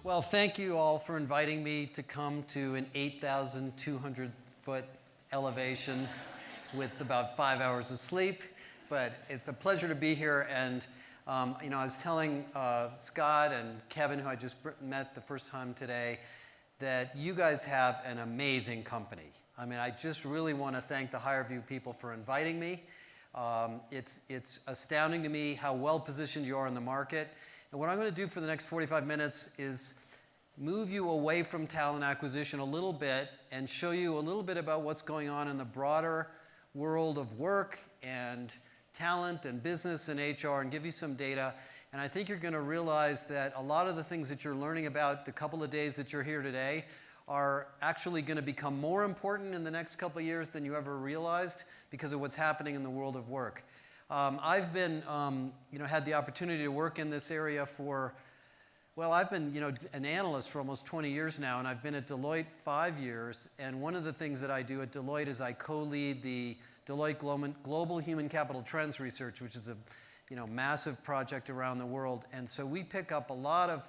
Well, thank you all for inviting me to come to an 8,200-foot elevation with about 5 hours of sleep. But it's a pleasure to be here. And I was telling Scott and Kevin, who I just met the first time today, that you guys have an amazing company. I mean, I just really want to thank the HireVue people for inviting me. It's astounding to me how well positioned you are in the market. And what I'm going to do for the next 45 minutes is move you away from talent acquisition a little bit and show you a little bit about what's going on in the broader world of work and talent and business and HR and give you some data. And I think you're going to realize that a lot of the things that you're learning about the couple of days that you're here today are actually going to become more important in the next couple of years than you ever realized because of what's happening in the world of work. I've been, had the opportunity to work in this area for, well, I've been, an analyst for almost 20 years now, and I've been at Deloitte 5 years. And one of the things that I do at Deloitte is I co-lead the Deloitte Global Human Capital Trends Research, which is a, massive project around the world. And so we pick up a lot of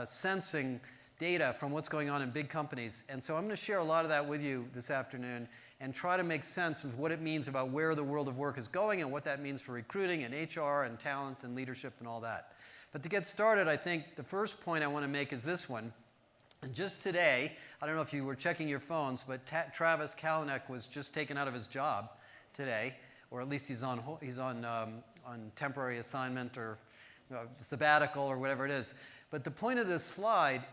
sensing data from what's going on in big companies. And so I'm going to share a lot of that with you this afternoon and try to make sense of what it means about where the world of work is going and what that means for recruiting and HR and talent and leadership and all that. But to get started, I think the first point I want to make is this one. And just today, I don't know if you were checking your phones, but Travis Kalanick was just taken out of his job today, or at least he's on temporary assignment or sabbatical or whatever it is. But the point of this slide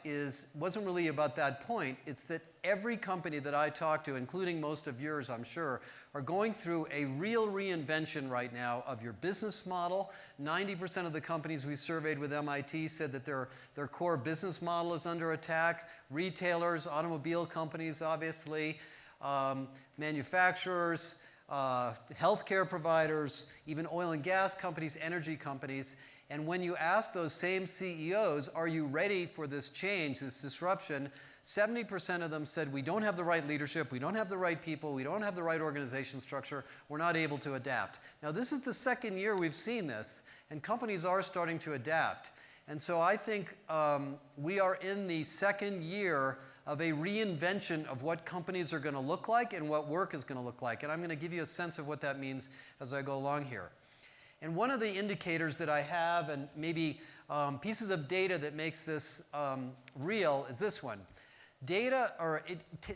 wasn't really about that point. It's that every company that I talk to, including most of yours, I'm sure, are going through a real reinvention right now of your business model. 90% of the companies we surveyed with MIT said that their core business model is under attack. Retailers, automobile companies, obviously, manufacturers, healthcare providers, even oil and gas companies, energy companies. And when you ask those same CEOs, are you ready for this change, this disruption, 70% of them said, we don't have the right leadership, we don't have the right people, we don't have the right organization structure, we're not able to adapt. Now, this is the second year we've seen this, and companies are starting to adapt. And so I think we are in the second year of a reinvention of what companies are going to look like and what work is going to look like. And I'm going to give you a sense of what that means as I go along here. And one of the indicators that I have, and maybe pieces of data that makes this real, is this one.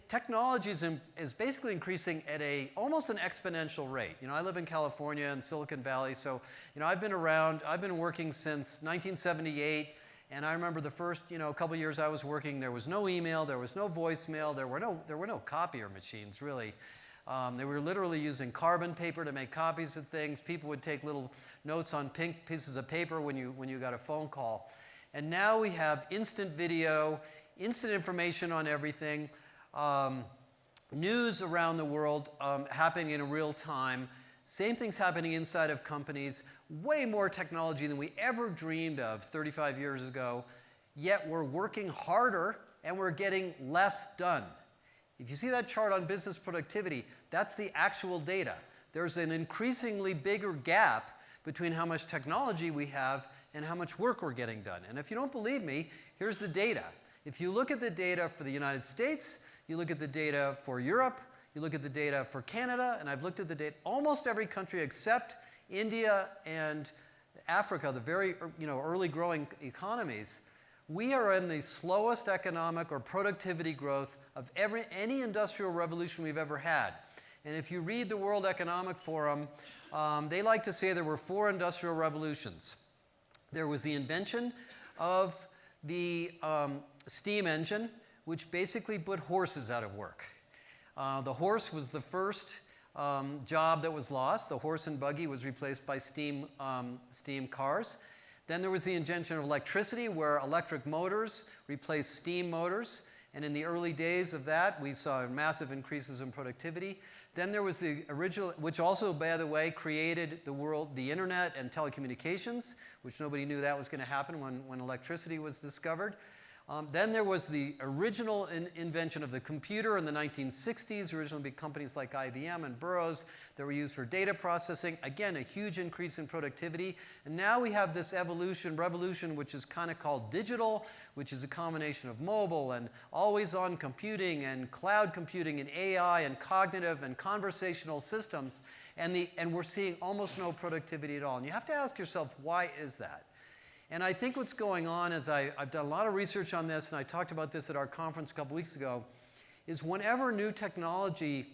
Technology is basically increasing at almost an exponential rate. I live in California in Silicon Valley, so I've been around. I've been working since 1978, and I remember the first couple of years I was working. There was no email, there was no voicemail, there were no copier machines really. They were literally using carbon paper to make copies of things. People would take little notes on pink pieces of paper when you got a phone call. And now we have instant video, instant information on everything, news around the world happening in real time. Same things happening inside of companies. Way more technology than we ever dreamed of 35 years ago. Yet we're working harder and we're getting less done. If you see that chart on business productivity, that's the actual data. There's an increasingly bigger gap between how much technology we have and how much work we're getting done. And if you don't believe me, here's the data. If you look at the data for the United States, you look at the data for Europe, you look at the data for Canada, and I've looked at the data, almost every country except India and Africa, the very early growing economies, we are in the slowest economic or productivity growth of any industrial revolution we've ever had. And if you read the World Economic Forum, they like to say there were 4 industrial revolutions. There was the invention of the steam engine, which basically put horses out of work. The horse was the first job that was lost. The horse and buggy was replaced by steam cars. Then there was the invention of electricity, where electric motors replaced steam motors. And in the early days of that, we saw massive increases in productivity. Then there was the original, which also, by the way, created the internet and telecommunications, which nobody knew that was going to happen when electricity was discovered. Then there was the original invention of the computer in the 1960s, originally big companies like IBM and Burroughs that were used for data processing. Again, a huge increase in productivity. And now we have this revolution, which is kind of called digital, which is a combination of mobile and always-on computing and cloud computing and AI and cognitive and conversational systems. And we're seeing almost no productivity at all. And you have to ask yourself, why is that? And I think what's going on is I've done a lot of research on this, and I talked about this at our conference a couple weeks ago, is whenever new technology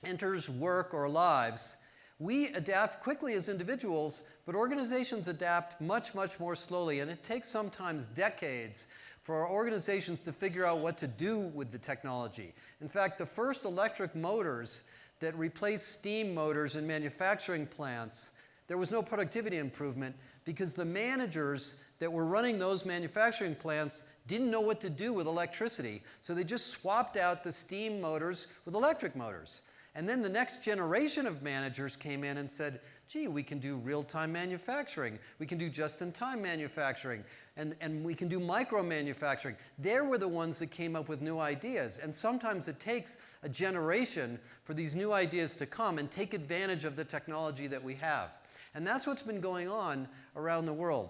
enters work or lives, we adapt quickly as individuals, but organizations adapt much, much more slowly. And it takes sometimes decades for our organizations to figure out what to do with the technology. In fact, the first electric motors that replaced steam motors in manufacturing plants, there was no productivity improvement because the managers that were running those manufacturing plants didn't know what to do with electricity. So they just swapped out the steam motors with electric motors. And then the next generation of managers came in and said, gee, we can do real-time manufacturing. We can do just-in-time manufacturing. And we can do micro-manufacturing. They were the ones that came up with new ideas. And sometimes it takes a generation for these new ideas to come and take advantage of the technology that we have. And that's what's been going on around the world.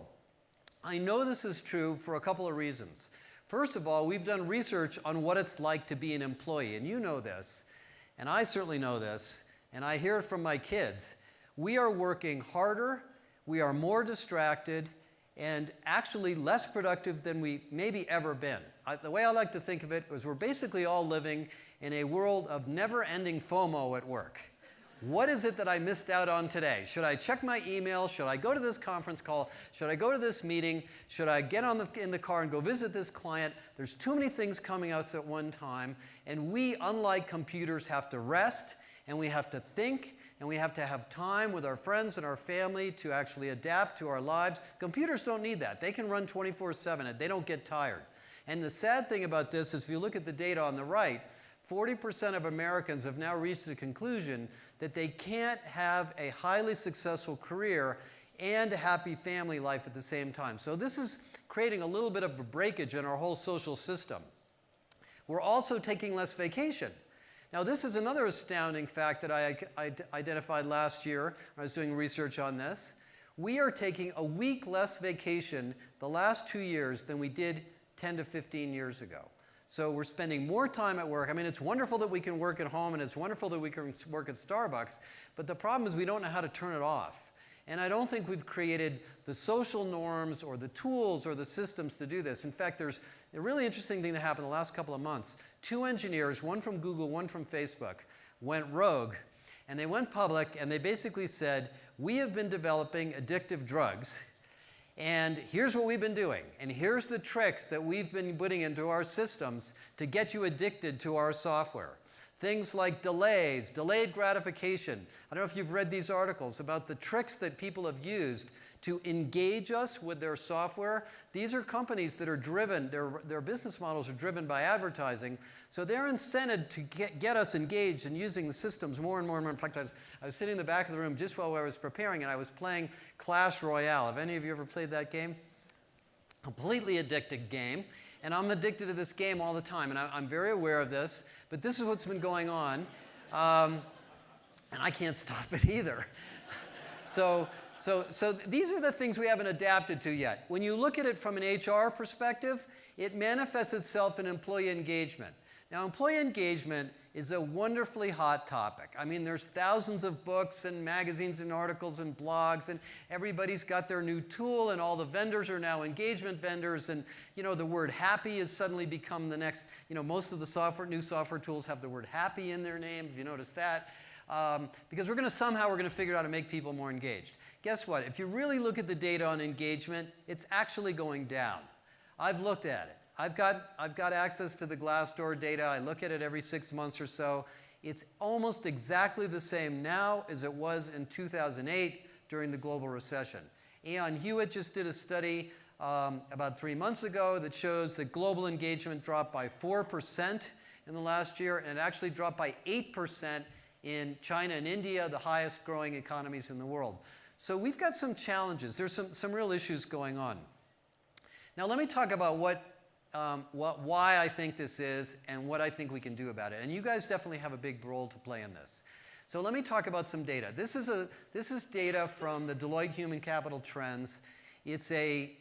I know this is true for a couple of reasons. First of all, we've done research on what it's like to be an employee, and you know this, and I certainly know this, and I hear it from my kids. We are working harder, we are more distracted, and actually less productive than we maybe ever been. The way I like to think of it is we're basically all living in a world of never-ending FOMO at work. What is it that I missed out on today? Should I check my email? Should I go to this conference call? Should I go to this meeting? Should I get in the car and go visit this client? There's too many things coming at us at one time. And we, unlike computers, have to rest, and we have to think, and we have to have time with our friends and our family to actually adapt to our lives. Computers don't need that. They can run 24/7, and they don't get tired. And the sad thing about this is if you look at the data on the right, 40% of Americans have now reached the conclusion that they can't have a highly successful career and a happy family life at the same time. So this is creating a little bit of a breakage in our whole social system. We're also taking less vacation. Now, this is another astounding fact that I identified last year when I was doing research on this. We are taking a week less vacation the last 2 years than we did 10 to 15 years ago. So we're spending more time at work. I mean, it's wonderful that we can work at home, and it's wonderful that we can work at Starbucks, but the problem is we don't know how to turn it off. And I don't think we've created the social norms or the tools or the systems to do this. In fact, there's a really interesting thing that happened the last couple of months. 2 engineers, one from Google, one from Facebook, went rogue, and they went public, and they basically said, we have been developing addictive drugs, and here's what we've been doing, and here's the tricks that we've been putting into our systems to get you addicted to our software. Things like delays, delayed gratification. I don't know if you've read these articles about the tricks that people have used to engage us with their software. These are companies that are driven, their business models are driven by advertising, so they're incented to get us engaged in using the systems more and more and more. In fact, I was sitting in the back of the room just while I was preparing, and I was playing Clash Royale. Have any of you ever played that game? Completely addicted game, and I'm addicted to this game all the time, and I'm very aware of this, but this is what's been going on, and I can't stop it either. So these are the things we haven't adapted to yet. When you look at it from an HR perspective, it manifests itself in employee engagement. Now, employee engagement is a wonderfully hot topic. I mean, there's thousands of books and magazines and articles and blogs, and everybody's got their new tool, and all the vendors are now engagement vendors, and the word happy has suddenly become the next, most of the new software tools have the word happy in their name, if you notice that. Because we're going to figure out how to make people more engaged. Guess what? If you really look at the data on engagement, it's actually going down. I've looked at it. I've got access to the Glassdoor data. I look at it every 6 months or so. It's almost exactly the same now as it was in 2008 during the global recession. Aon Hewitt just did a study about 3 months ago that shows that global engagement dropped by 4% in the last year, and it actually dropped by 8% in China and India, the highest growing economies in the world. So we've got some challenges. There's some real issues going on. Now let me talk about what why I think this is and what I think we can do about it. And you guys definitely have a big role to play in this. So let me talk about some data. This is data from the Deloitte Human Capital Trends. It's a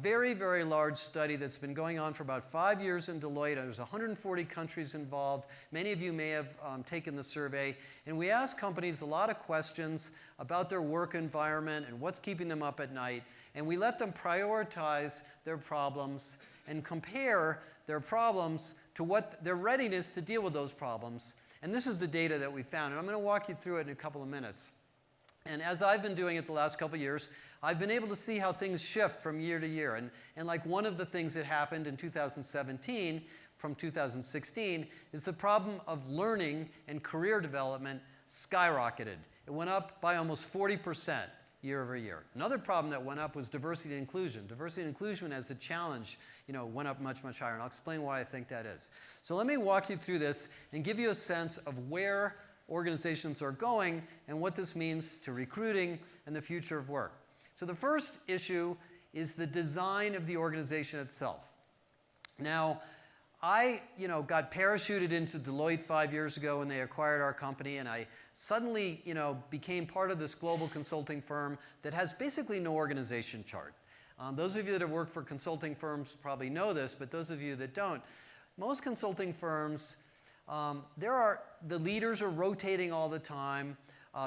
very, very large study that's been going on for about 5 years in Deloitte. There's 140 countries involved. Many of you may have taken the survey. And we asked companies a lot of questions about their work environment and what's keeping them up at night. And we let them prioritize their problems and compare their problems to what their readiness to deal with those problems. And this is the data that we found. And I'm going to walk you through it in a couple of minutes. And as I've been doing it the last couple of years, I've been able to see how things shift from year to year. And like one of the things that happened in 2017 from 2016 is the problem of learning and career development skyrocketed. It went up by almost 40% year over year. Another problem that went up was diversity and inclusion. Diversity and inclusion as a challenge, went up much, much higher. And I'll explain why I think that is. So let me walk you through this and give you a sense of where organizations are going and what this means to recruiting and the future of work. So the first issue is the design of the organization itself. Now, I got parachuted into Deloitte 5 years ago when they acquired our company, and I suddenly became part of this global consulting firm that has basically no organization chart. Those of you that have worked for consulting firms probably know this, but those of you that don't, most consulting firms, the leaders are rotating all the time.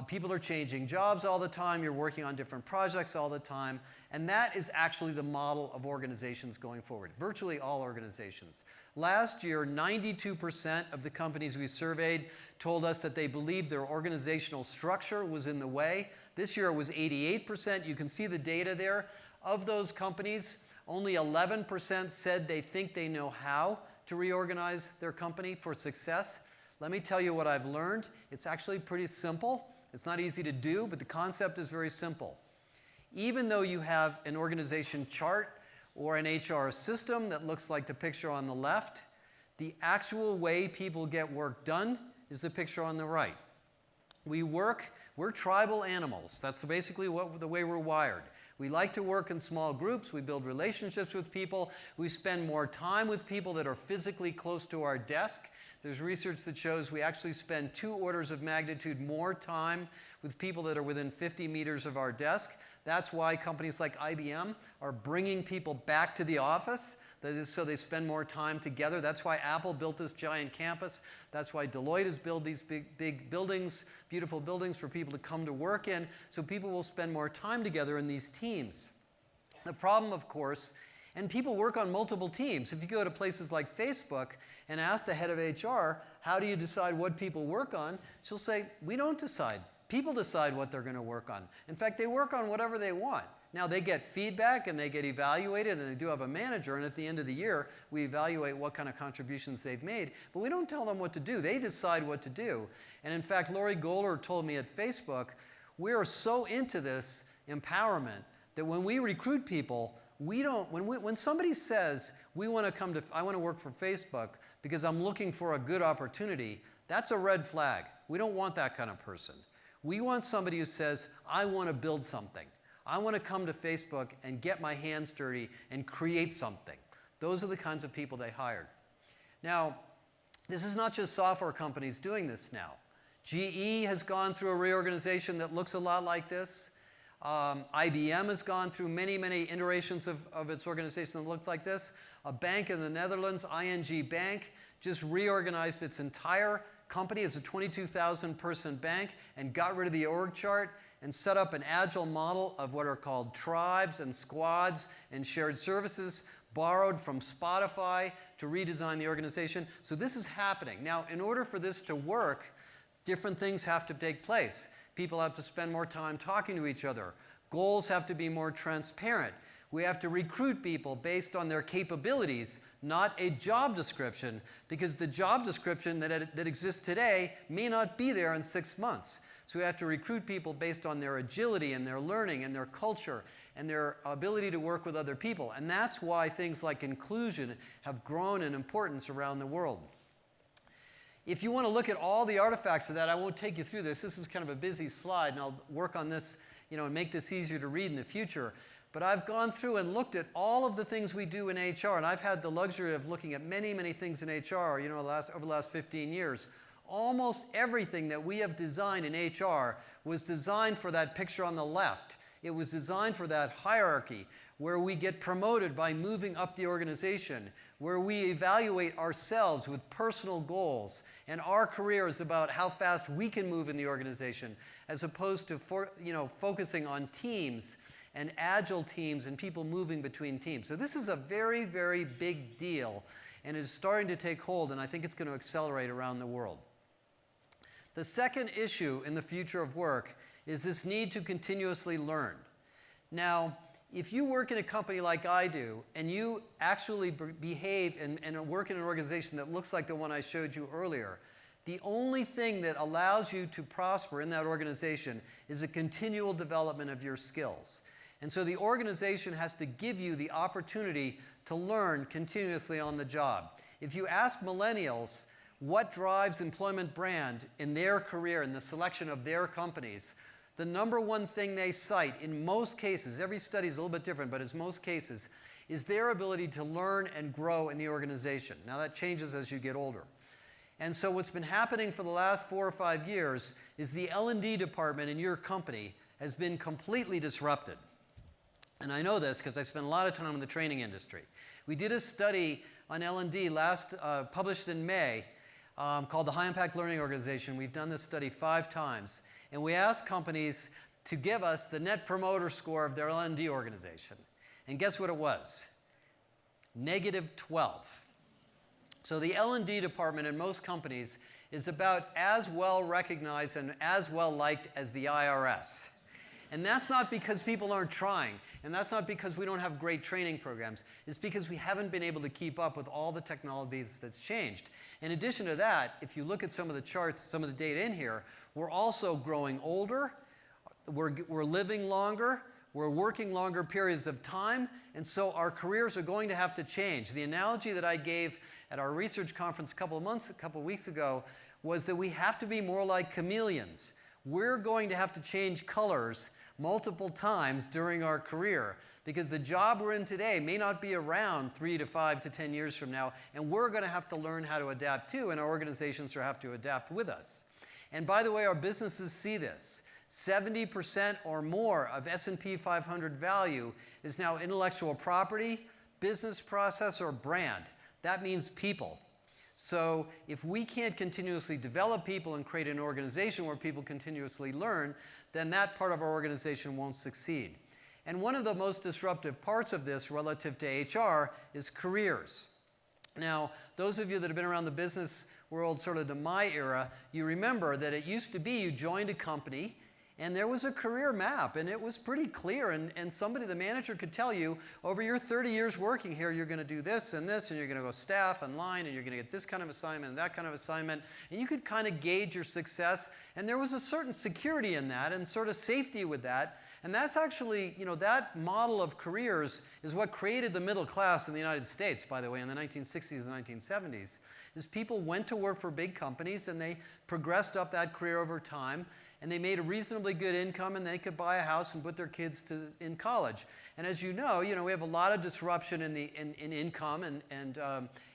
People are changing jobs all the time. You're working on different projects all the time. And that is actually the model of organizations going forward, virtually all organizations. Last year, 92% of the companies we surveyed told us that they believed their organizational structure was in the way. This year it was 88%. You can see the data there. Of those companies, only 11% said they think they know how to reorganize their company for success. Let me tell you what I've learned. It's actually pretty simple. It's not easy to do, but the concept is very simple. Even though you have an organization chart or an HR system that looks like the picture on the left, the actual way people get work done is the picture on the right. We're tribal animals. That's basically the way we're wired. We like to work in small groups. We build relationships with people. We spend more time with people that are physically close to our desk. There's research that shows we actually spend 2 orders of magnitude more time with people that are within 50 meters of our desk. That's why companies like IBM are bringing people back to the office. That is so they spend more time together. That's why Apple built this giant campus. That's why Deloitte has built these big buildings, beautiful buildings for people to come to work in. So people will spend more time together in these teams. The problem, of course, and people work on multiple teams. If you go to places like Facebook and ask the head of HR, how do you decide what people work on? She'll say, we don't decide. People decide what they're going to work on. In fact, they work on whatever they want. Now, they get feedback and they get evaluated, and they do have a manager, and at the end of the year, we evaluate what kind of contributions they've made. But we don't tell them what to do. They decide what to do. And in fact, Lori Goldberg told me at Facebook, we are so into this empowerment that when we recruit people, when somebody says, I want to work for Facebook because I'm looking for a good opportunity, that's a red flag. We don't want that kind of person. We want somebody who says, I want to build something. I want to come to Facebook and get my hands dirty and create something. Those are the kinds of people they hired. Now, this is not just software companies doing this now. GE has gone through a reorganization that looks a lot like this. IBM has gone through many, many iterations of its organization that looked like this. A bank in the Netherlands, ING Bank, just reorganized its entire company as a 22,000 person bank and got rid of the org chart and set up an agile model of what are called tribes and squads and shared services, borrowed from Spotify to redesign the organization. So this is happening. Now, in order for this to work, different things have to take place. People have to spend more time talking to each other. Goals have to be more transparent. We have to recruit people based on their capabilities, not a job description, because the job description that exists today may not be there in 6 months. So we have to recruit people based on their agility and their learning and their culture and their ability to work with other people. And that's why things like inclusion have grown in importance around the world. If you want to look at all the artifacts of that, I won't take you through this. This is kind of a busy slide, and I'll work on this, and make this easier to read in the future. But I've gone through and looked at all of the things we do in HR, and I've had the luxury of looking at many, many things in HR, you know, over the last 15 years. Almost everything that we have designed in HR was designed for that picture on the left. It was designed for that hierarchy where we get promoted by moving up the organization, where we evaluate ourselves with personal goals, and our career is about how fast we can move in the organization, as opposed to focusing on teams and agile teams and people moving between teams. So this is a very, very big deal, and it's starting to take hold, and I think it's going to accelerate around the world. The second issue in the future of work is this need to continuously learn. Now, if you work in a company like I do, and you actually behave and work in an organization that looks like the one I showed you earlier, the only thing that allows you to prosper in that organization is a continual development of your skills. And so the organization has to give you the opportunity to learn continuously on the job. If you ask millennials what drives employment brand in their career, in the selection of their companies, the number one thing they cite in most cases, every study is a little bit different, but in most cases, is their ability to learn and grow in the organization. Now that changes as you get older. And so what's been happening for the last 4 or 5 years is the L&D department in your company has been completely disrupted. And I know this because I spent a lot of time in the training industry. We did a study on L&D published in May called the High Impact Learning Organization. We've done this study 5 times. And we asked companies to give us the net promoter score of their L&D organization. And guess what it was? -12. So the L&D department in most companies is about as well recognized and as well liked as the IRS. And that's not because people aren't trying, and that's not because we don't have great training programs. It's because we haven't been able to keep up with all the technologies that's changed. In addition to that, if you look at some of the charts, some of the data in here, we're also growing older, we're living longer, we're working longer periods of time, and so our careers are going to have to change. The analogy that I gave at our research conference a couple of weeks ago was that we have to be more like chameleons. We're going to have to change colors multiple times during our career because the job we're in today may not be around 3 to 5 to 10 years from now, and we're going to have to learn how to adapt too, and our organizations will have to adapt with us. And by the way, our businesses see this. 70% or more of S&P 500 value is now intellectual property, business process, or brand. That means people. So if we can't continuously develop people and create an organization where people continuously learn, then that part of our organization won't succeed. And one of the most disruptive parts of this relative to HR is careers. Now, those of you that have been around the business world sort of to my era, you remember that it used to be you joined a company and there was a career map, and it was pretty clear, and the manager could tell you, over your 30 years working here, you're going to do this, and you're going to go staff and line, and you're going to get this kind of assignment and that kind of assignment, and you could kind of gauge your success, and there was a certain security in that and sort of safety with that, and that's actually, that model of careers is what created the middle class in the United States, by the way, in the 1960s and 1970s, is people went to work for big companies, and they progressed up that career over time, and they made a reasonably good income, and they could buy a house and put their kids in college. And as you know, we have a lot of disruption in income and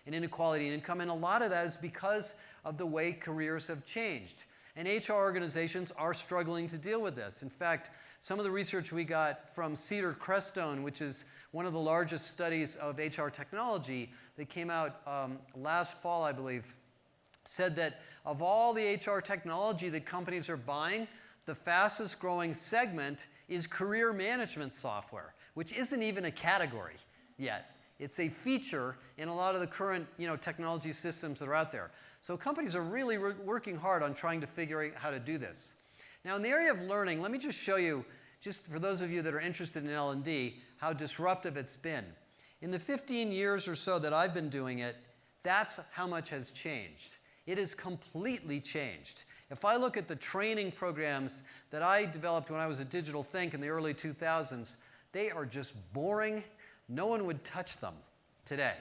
inequality in income, and a lot of that is because of the way careers have changed. And HR organizations are struggling to deal with this. In fact, some of the research we got from Cedar Crestone, which is one of the largest studies of HR technology that came out last fall, I believe, said that of all the HR technology that companies are buying, the fastest growing segment is career management software, which isn't even a category yet. It's a feature in a lot of the current technology systems that are out there. So companies are really working hard on trying to figure out how to do this. Now in the area of learning, let me just show you, just for those of you that are interested in L&D, how disruptive it's been. In the 15 years or so that I've been doing it, that's how much has changed. It has completely changed. If I look at the training programs that I developed when I was at Digital Think in the early 2000s, they are just boring. No one would touch them today.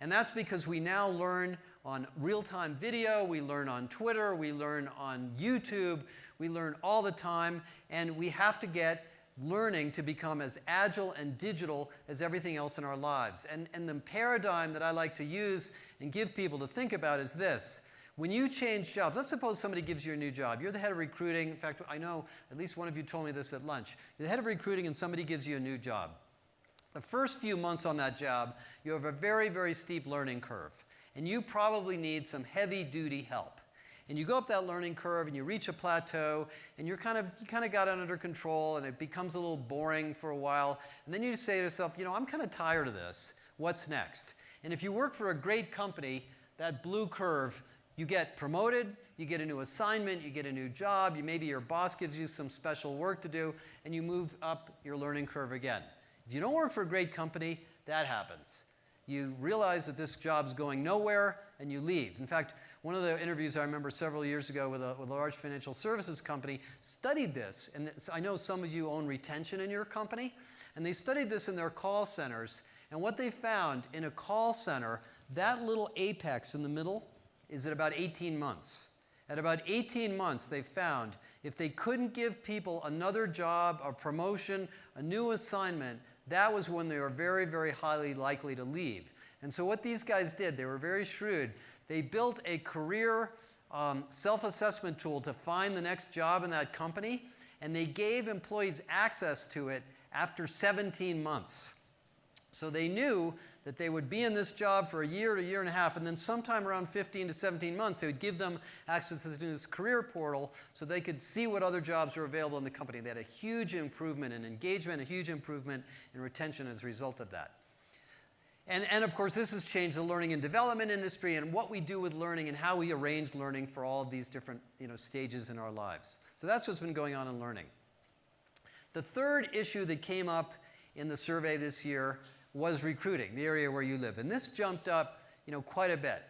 And that's because we now learn on real-time video, we learn on Twitter, we learn on YouTube, we learn all the time, and we have to get learning to become as agile and digital as everything else in our lives. And the paradigm that I like to use and give people to think about is this. When you change jobs, let's suppose somebody gives you a new job. You're the head of recruiting. In fact, I know at least one of you told me this at lunch. You're the head of recruiting and somebody gives you a new job. The first few months on that job, you have a very, very steep learning curve. And you probably need some heavy-duty help. And you go up that learning curve and you reach a plateau and you kind of got it under control and it becomes a little boring for a while. And then you say to yourself, you know, I'm kind of tired of this. What's next? And if you work for a great company, that blue curve, you get promoted, you get a new assignment, you get a new job, maybe your boss gives you some special work to do, and you move up your learning curve again. If you don't work for a great company, that happens. You realize that this job's going nowhere, and you leave. In fact, one of the interviews I remember several years ago with a large financial services company studied this. And I know some of you own retention in your company, and they studied this in their call centers. And what they found in a call center, that little apex in the middle is at about 18 months. At about 18 months, they found if they couldn't give people another job, a promotion, a new assignment, that was when they were very, very highly likely to leave. And so what these guys did, they were very shrewd. They built a career self-assessment tool to find the next job in that company, and they gave employees access to it after 17 months. So they knew that they would be in this job for a year to a year and a half, and then sometime around 15 to 17 months, they would give them access to this career portal so they could see what other jobs were available in the company. They had a huge improvement in engagement, a huge improvement in retention as a result of that. And of course, this has changed the learning and development industry and what we do with learning and how we arrange learning for all of these different stages in our lives. So that's what's been going on in learning. The third issue that came up in the survey this year was recruiting, the area where you live. And this jumped up quite a bit.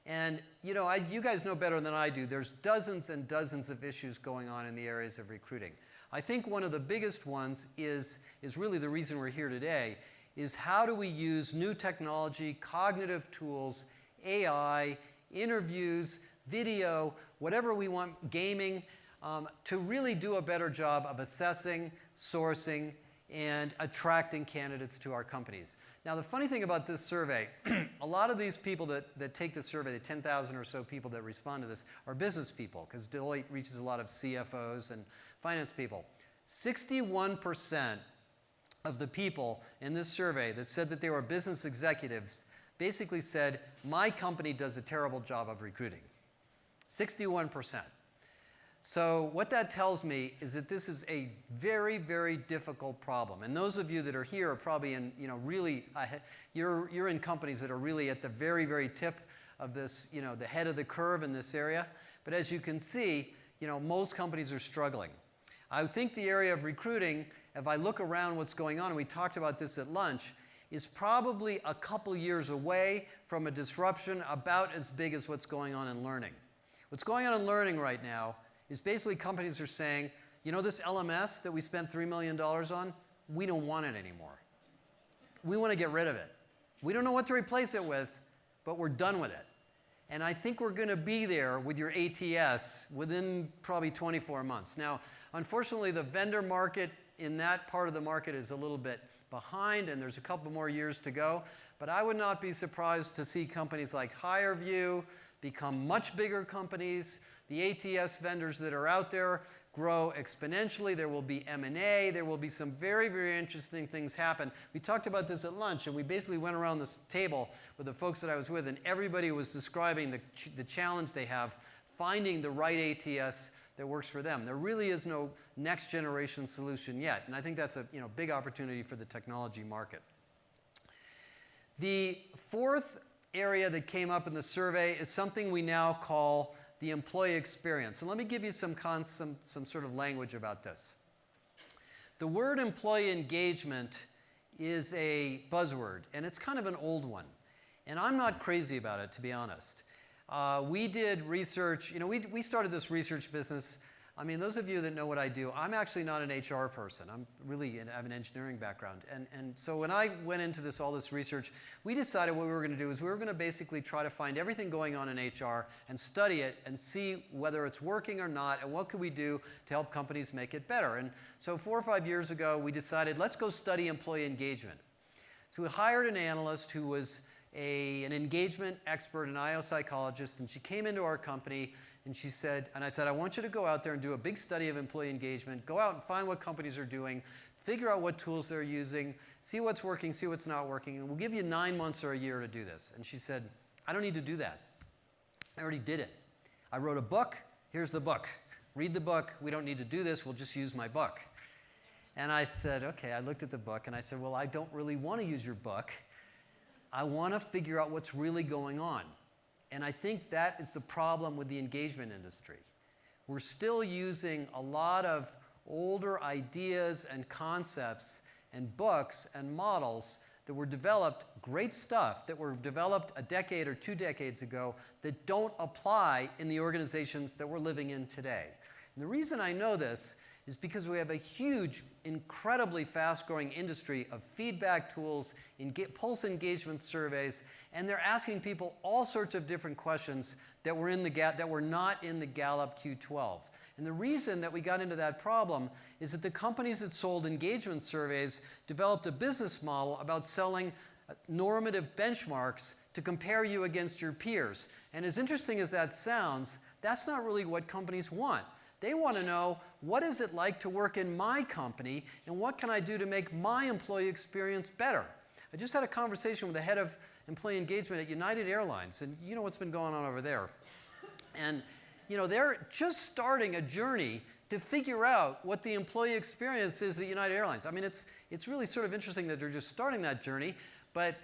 And you guys know better than I do, there's dozens and dozens of issues going on in the areas of recruiting. I think one of the biggest ones is really the reason we're here today, is how do we use new technology, cognitive tools, AI, interviews, video, whatever we want, gaming, to really do a better job of assessing, sourcing, and attracting candidates to our companies. Now, the funny thing about this survey, a lot of these people that take this survey, the 10,000 or so people that respond to this, are business people, because Deloitte reaches a lot of CFOs and finance people. 61% of the people in this survey that said that they were business executives basically said, my company does a terrible job of recruiting. 61%. So what that tells me is that this is a very, very difficult problem. And those of you that are here are probably in, really, you're in companies that are really at the very, very tip of this, the head of the curve in this area. But as you can see, most companies are struggling. I think the area of recruiting, if I look around what's going on, and we talked about this at lunch, is probably a couple years away from a disruption about as big as what's going on in learning. What's going on in learning right now is basically companies are saying, this LMS that we spent $3 million on, we don't want it anymore. We want to get rid of it. We don't know what to replace it with, but we're done with it. And I think we're going to be there with your ATS within probably 24 months. Now, unfortunately, the vendor market in that part of the market is a little bit behind, and there's a couple more years to go. But I would not be surprised to see companies like HireVue become much bigger companies. The ATS vendors that are out there grow exponentially. There will be M&A. There will be some very, very interesting things happen. We talked about this at lunch, and we basically went around this table with the folks that I was with, and everybody was describing the challenge they have finding the right ATS that works for them. There really is no next generation solution yet, and I think that's a big opportunity for the technology market. The fourth area that came up in the survey is something we now call the employee experience. And let me give you some sort of language about this. The word employee engagement is a buzzword, and it's kind of an old one. And I'm not crazy about it, to be honest. We did research, we started this research business I mean, those of you that know what I do, I'm actually not an HR person. I have an engineering background. And so when I went into all this research, we decided what we were going to do is we were going to basically try to find everything going on in HR and study it and see whether it's working or not and what could we do to help companies make it better. And so 4 or 5 years ago, we decided, let's go study employee engagement. So we hired an analyst who was an engagement expert, an IO psychologist, and she came into our company. And she said, and I said, I want you to go out there and do a big study of employee engagement. Go out and find what companies are doing. Figure out what tools they're using. See what's working, see what's not working. And we'll give you 9 months or a year to do this. And she said, I don't need to do that. I already did it. I wrote a book. Here's the book. Read the book. We don't need to do this. We'll just use my book. And I said, okay. I looked at the book and I said, well, I don't really want to use your book. I want to figure out what's really going on. And I think that is the problem with the engagement industry. We're still using a lot of older ideas and concepts and books and models that were developed, great stuff, that were developed a decade or 2 decades ago that don't apply in the organizations that we're living in today. And the reason I know this is because we have a huge, incredibly fast-growing industry of feedback tools, pulse engagement surveys, and they're asking people all sorts of different questions that were not in the Gallup Q12. And the reason that we got into that problem is that the companies that sold engagement surveys developed a business model about selling normative benchmarks to compare you against your peers. And as interesting as that sounds, that's not really what companies want. They want to know, what is it like to work in my company, and what can I do to make my employee experience better? I just had a conversation with the head of employee engagement at United Airlines, and you know what's been going on over there. And they're just starting a journey to figure out what the employee experience is at United Airlines. I mean, it's really sort of interesting that they're just starting that journey, but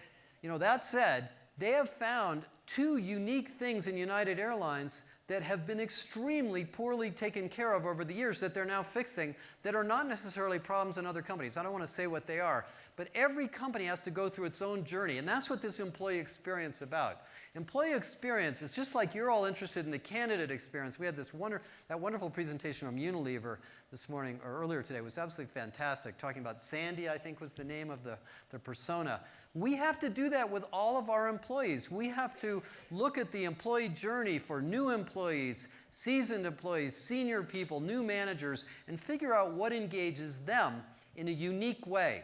that said, they have found 2 unique things in United Airlines that have been extremely poorly taken care of over the years that they're now fixing that are not necessarily problems in other companies. I don't want to say what they are, but every company has to go through its own journey, and that's what this employee experience is about. Employee experience is just like you're all interested in the candidate experience. We had that wonderful presentation from Unilever this morning, or earlier today. It was absolutely fantastic, talking about Sandy, I think was the name of the persona. We have to do that with all of our employees. We have to look at the employee journey for new employees, seasoned employees, senior people, new managers, and figure out what engages them in a unique way.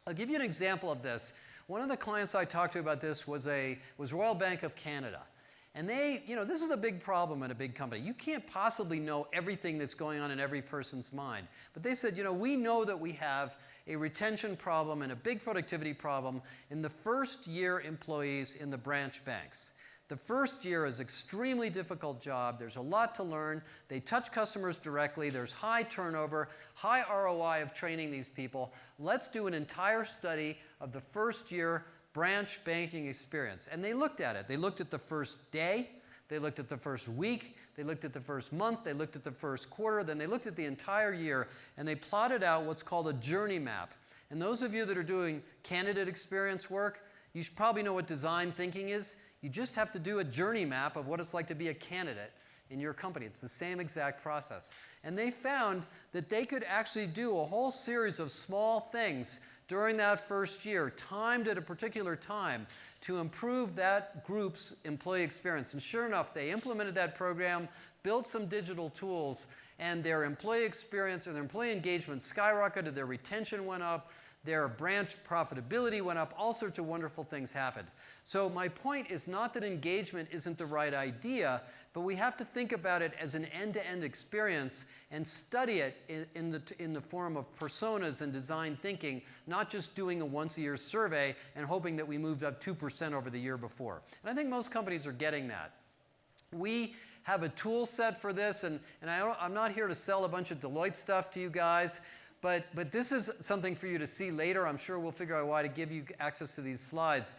I'll give you an example of this. One of the clients I talked to about this was Royal Bank of Canada. And this is a big problem in a big company. You can't possibly know everything that's going on in every person's mind. But they said, we know that we have a retention problem and a big productivity problem in the first-year employees in the branch banks. The first year is an extremely difficult job. There's a lot to learn. They touch customers directly. There's high turnover, high ROI of training these people. Let's do an entire study of the first-year branch banking experience. And they looked at it. They looked at the first day. They looked at the first week. They looked at the first month. They looked at the first quarter. Then they looked at the entire year. And they plotted out what's called a journey map. And those of you that are doing candidate experience work, you should probably know what design thinking is. You just have to do a journey map of what it's like to be a candidate in your company. It's the same exact process. And they found that they could actually do a whole series of small things during that first year, timed at a particular time, to improve that group's employee experience. And sure enough, they implemented that program, built some digital tools, and their employee experience and their employee engagement skyrocketed, their retention went up, their branch profitability went up, all sorts of wonderful things happened. So my point is not that engagement isn't the right idea, but we have to think about it as an end-to-end experience and study it in the form of personas and design thinking, not just doing a once-a-year survey and hoping that we moved up 2% over the year before. And I think most companies are getting that. We have a tool set for this, and I'm not here to sell a bunch of Deloitte stuff to you guys, but this is something for you to see later. I'm sure we'll figure out why to give you access to these slides.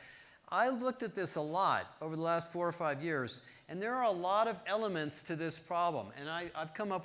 I looked at this a lot over the last 4 or 5 years, and there are a lot of elements to this problem. And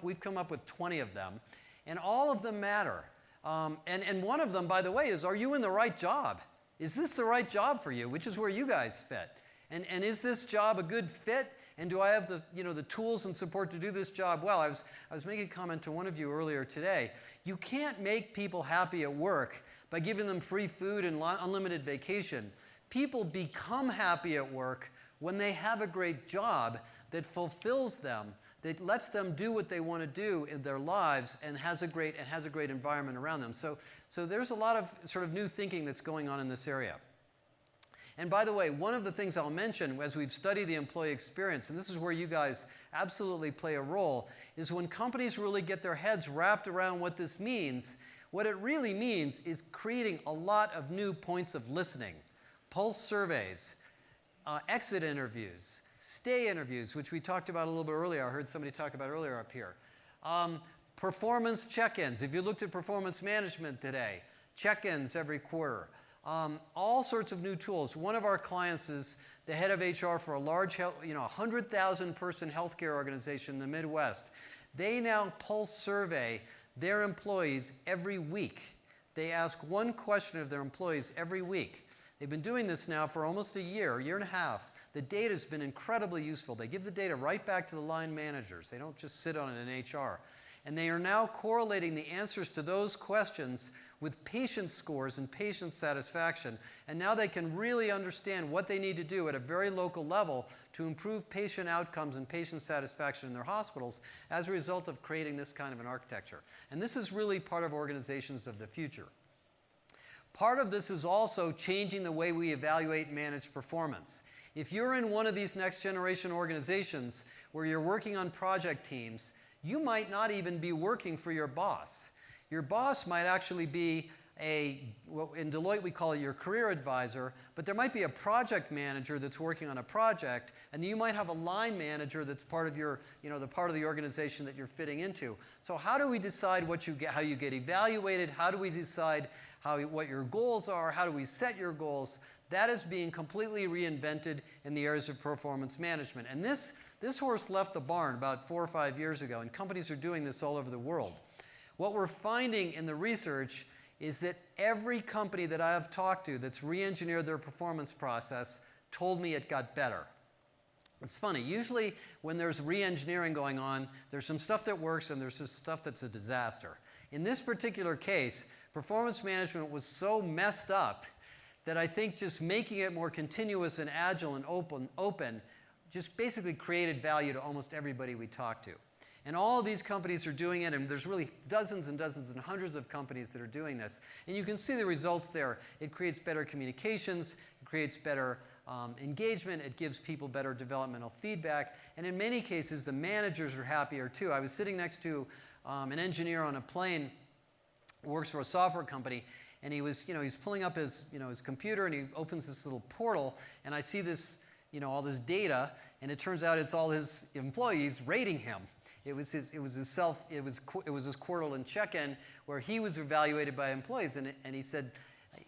we've come up with 20 of them, and all of them matter. And one of them, by the way, is, are you in the right job? Is this the right job for you? Which is where you guys fit. And is this job a good fit? And do I have the tools and support to do this job well? I was making a comment to one of you earlier today. You can't make people happy at work by giving them free food and unlimited vacation. People become happy at work when they have a great job that fulfills them, that lets them do what they want to do in their lives and has a great environment around them. So there's a lot of sort of new thinking that's going on in this area. And by the way, one of the things I'll mention as we've studied the employee experience, and this is where you guys absolutely play a role, is when companies really get their heads wrapped around what this means, what it really means is creating a lot of new points of listening. Pulse surveys, exit interviews, stay interviews, which we talked about a little bit earlier. I heard somebody talk about earlier up here. Performance check-ins. If you looked at performance management today, check-ins every quarter. All sorts of new tools. One of our clients is the head of HR for a large, 100,000 person healthcare organization in the Midwest. They now pulse survey their employees every week. They ask one question of their employees every week. They've been doing this now for almost a year and a half. The data's been incredibly useful. They give the data right back to the line managers. They don't just sit on it in HR. And they are now correlating the answers to those questions with patient scores and patient satisfaction. And now they can really understand what they need to do at a very local level to improve patient outcomes and patient satisfaction in their hospitals as a result of creating this kind of an architecture. And this is really part of organizations of the future. Part of this is also changing the way we evaluate and manage performance. If you're in one of these next generation organizations where you're working on project teams, you might not even be working for your boss. Your boss might actually be in Deloitte we call it your career advisor, but there might be a project manager that's working on a project, and you might have a line manager that's part of your, the part of the organization that you're fitting into. So how do we decide how you get evaluated? How do we decide what your goals are? How do we set your goals? That is being completely reinvented in the areas of performance management. And this horse left the barn about 4 or 5 years ago, and companies are doing this all over the world. What we're finding in the research is that every company that I have talked to that's re-engineered their performance process told me it got better. It's funny, usually when there's re-engineering going on, there's some stuff that works and there's some stuff that's a disaster. In this particular case, performance management was so messed up that I think just making it more continuous and agile and open just basically created value to almost everybody we talked to. And all of these companies are doing it, and there's really dozens and dozens and hundreds of companies that are doing this. And you can see the results there. It creates better communications, it creates better engagement, it gives people better developmental feedback, and in many cases, the managers are happier too. I was sitting next to an engineer on a plane who works for a software company, and he's pulling up his computer, and he opens this little portal, and I see this, all this data, and it turns out it's all his employees rating him. It was his quarterly check-in where he was evaluated by employees, and he said,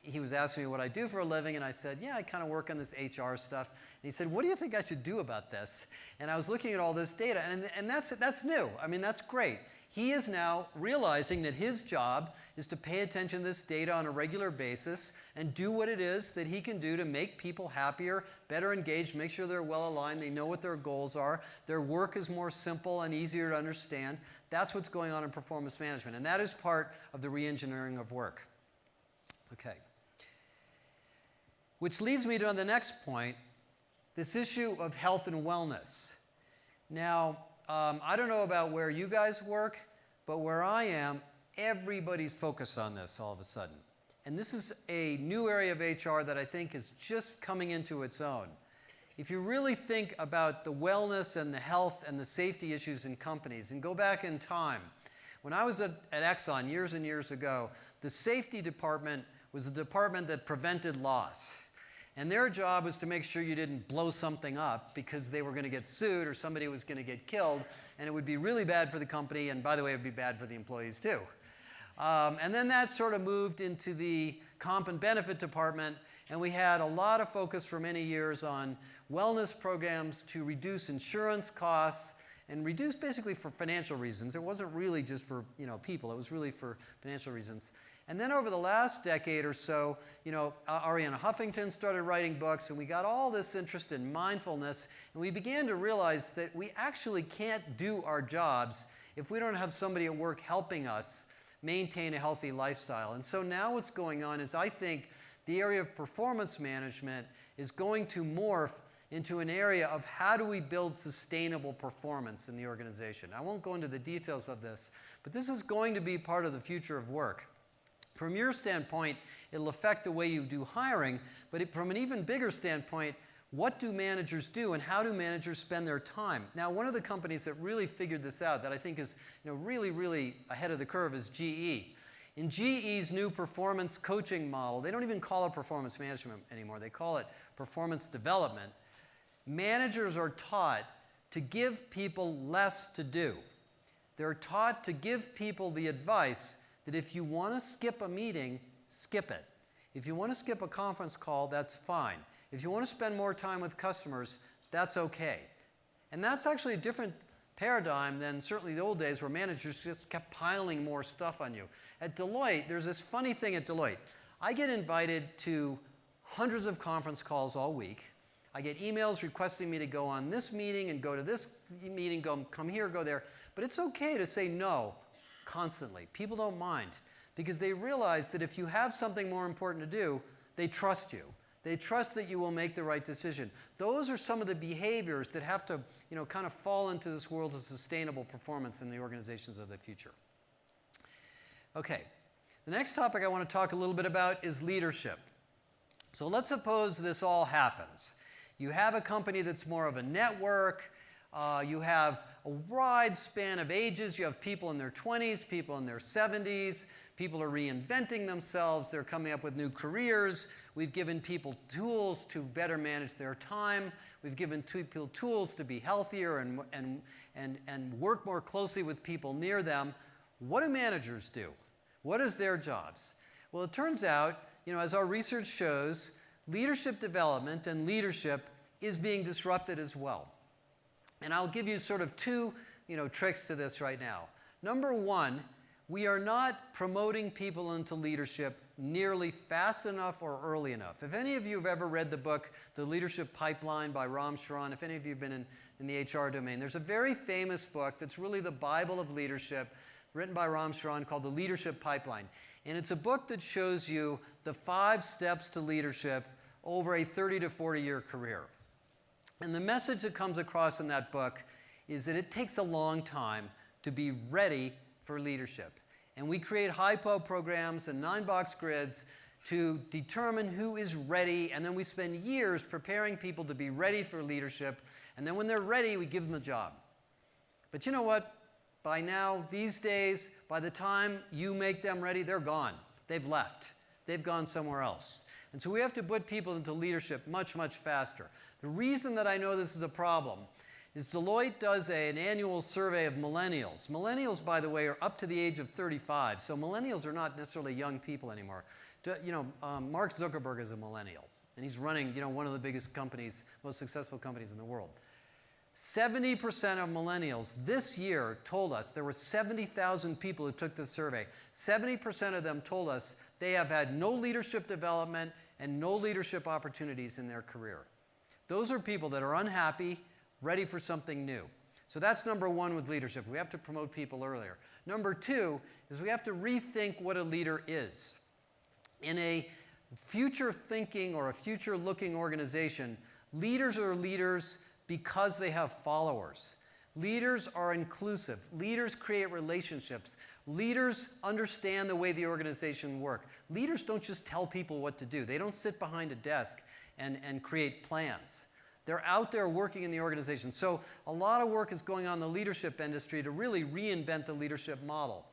he was asking me what I do for a living, and I said, yeah, I kind of work on this HR stuff. And he said, what do you think I should do about this? And I was looking at all this data, and that's new. I mean, that's great. He is now realizing that his job is to pay attention to this data on a regular basis and do what it is that he can do to make people happier, better engaged, make sure they're well aligned, they know what their goals are, their work is more simple and easier to understand. That's what's going on in performance management, and that is part of the re-engineering of work. Okay. Which leads me to the next point, this issue of health and wellness. Now, I don't know about where you guys work, but where I am, everybody's focused on this all of a sudden. And this is a new area of HR that I think is just coming into its own. If you really think about the wellness and the health and the safety issues in companies, and go back in time, when I was at Exxon years and years ago, the safety department was the department that prevented loss. And their job was to make sure you didn't blow something up because they were going to get sued or somebody was going to get killed, and it would be really bad for the company, and by the way, it would be bad for the employees too. And then that sort of moved into the comp and benefit department, and we had a lot of focus for many years on wellness programs to reduce insurance costs and reduced basically for financial reasons. It wasn't really just for people. It was really for financial reasons. And then over the last decade or so, Arianna Huffington started writing books, and we got all this interest in mindfulness, and we began to realize that we actually can't do our jobs if we don't have somebody at work helping us maintain a healthy lifestyle. And so now what's going on is I think the area of performance management is going to morph into an area of how do we build sustainable performance in the organization. I won't go into the details of this, but this is going to be part of the future of work. From your standpoint, it'll affect the way you do hiring, but from an even bigger standpoint, what do managers do and how do managers spend their time? Now, one of the companies that really figured this out that I think is really, really ahead of the curve is GE. In GE's new performance coaching model, they don't even call it performance management anymore. They call it performance development. Managers are taught to give people less to do. They're taught to give people the advice that if you want to skip a meeting, skip it. If you want to skip a conference call, that's fine. If you want to spend more time with customers, that's okay. And that's actually a different paradigm than certainly the old days where managers just kept piling more stuff on you. At Deloitte, there's this funny thing at Deloitte. I get invited to hundreds of conference calls all week. I get emails requesting me to go on this meeting and go to this meeting, come here, go there. But it's okay to say no constantly. People don't mind because they realize that if you have something more important to do, they trust you. They trust that you will make the right decision. Those are some of the behaviors that have to, kind of fall into this world of sustainable performance in the organizations of the future. Okay, the next topic I want to talk a little bit about is leadership. So let's suppose this all happens. You have a company that's more of a network. You have a wide span of ages. You have people in their 20s, people in their 70s. People are reinventing themselves. They're coming up with new careers. We've given people tools to better manage their time. We've given people tools to be healthier and work more closely with people near them. What do managers do? What is their jobs? Well, it turns out, as our research shows, leadership development and leadership is being disrupted as well. And I'll give you sort of two, tricks to this right now. Number one, we are not promoting people into leadership nearly fast enough or early enough. If any of you have ever read the book, The Leadership Pipeline by Ram Charan, if any of you have been in the HR domain, there's a very famous book that's really the Bible of leadership written by Ram Charan called The Leadership Pipeline. And it's a book that shows you the 5 steps to leadership over a 30 to 40-year career. And the message that comes across in that book is that it takes a long time to be ready for leadership. And we create hypo programs and 9-box grids to determine who is ready, and then we spend years preparing people to be ready for leadership, and then when they're ready, we give them the job. But you know what? By now, these days, by the time you make them ready, they're gone. They've left. They've gone somewhere else. And so we have to put people into leadership much, much faster. The reason that I know this is a problem is Deloitte does an annual survey of millennials. Millennials, by the way, are up to the age of 35, so millennials are not necessarily young people anymore. Mark Zuckerberg is a millennial, and he's running one of the biggest companies, most successful companies in the world. 70% of millennials this year told us, there were 70,000 people who took this survey, 70% of them told us they have had no leadership development and no leadership opportunities in their career. Those are people that are unhappy, ready for something new. So that's number one with leadership. We have to promote people earlier. Number two is we have to rethink what a leader is. In a future thinking or a future looking organization, leaders are leaders because they have followers. Leaders are inclusive. Leaders create relationships. Leaders understand the way the organization works. Leaders don't just tell people what to do. They don't sit behind a desk and create plans. They're out there working in the organization. So a lot of work is going on in the leadership industry to really reinvent the leadership model.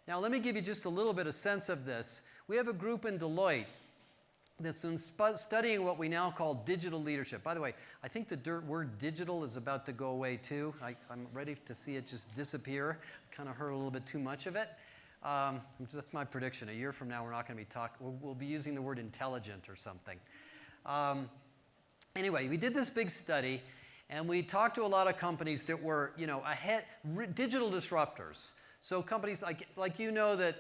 Now let me give you just a little bit of sense of this. We have a group in Deloitte that's been studying what we now call digital leadership. By the way, I think the word digital is about to go away too. I'm ready to see it just disappear. Kind of heard a little bit too much of it. That's my prediction. A year from now, we're not going to be talking. We'll be using the word intelligent or something. Anyway, we did this big study, And we talked to a lot of companies that were, ahead, digital disruptors. So companies like that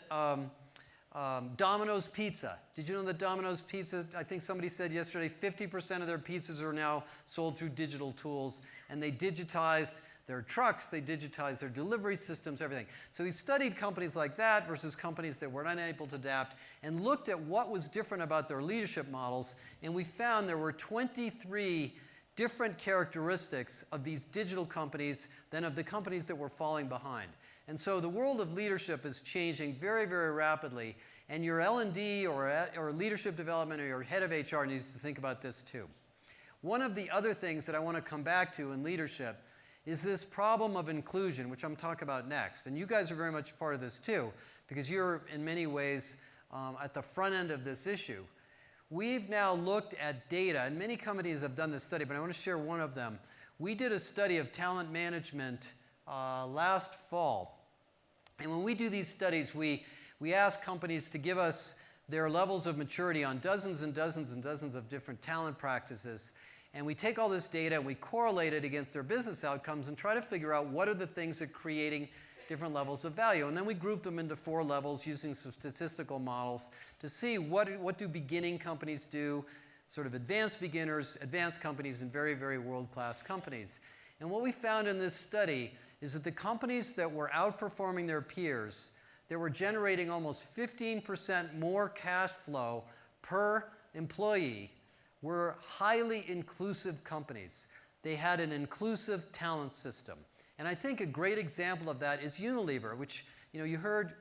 Domino's Pizza. Did you know that Domino's Pizza, I think somebody said yesterday, 50% of their pizzas are now sold through digital tools, and they digitized their trucks, they digitized their delivery systems, everything. So we studied companies like that versus companies that were unable to adapt and looked at what was different about their leadership models, and we found there were 23 different characteristics of these digital companies than of the companies that were falling behind. And so the world of leadership is changing very, very rapidly, and your L&D or leadership development or your head of HR needs to think about this too. One of the other things that I want to come back to in leadership is this problem of inclusion, which I'm talking about next. And you guys are very much part of this too, because you're in many ways at the front end of this issue. We've now looked at data, and many companies have done this study, but I want to share one of them. We did a study of talent management last fall. And when we do these studies, we ask companies to give us their levels of maturity on dozens and dozens and dozens of different talent practices. And we take all this data and we correlate it against their business outcomes and try to figure out what are the things that are creating different levels of value. And then we group them into 4 levels using some statistical models to see what do beginning companies do, sort of advanced beginners, advanced companies, and very, very world-class companies. And what we found in this study is that the companies that were outperforming their peers, that were generating almost 15% more cash flow per employee, were highly inclusive companies. They had an inclusive talent system. And I think a great example of that is Unilever, which you heard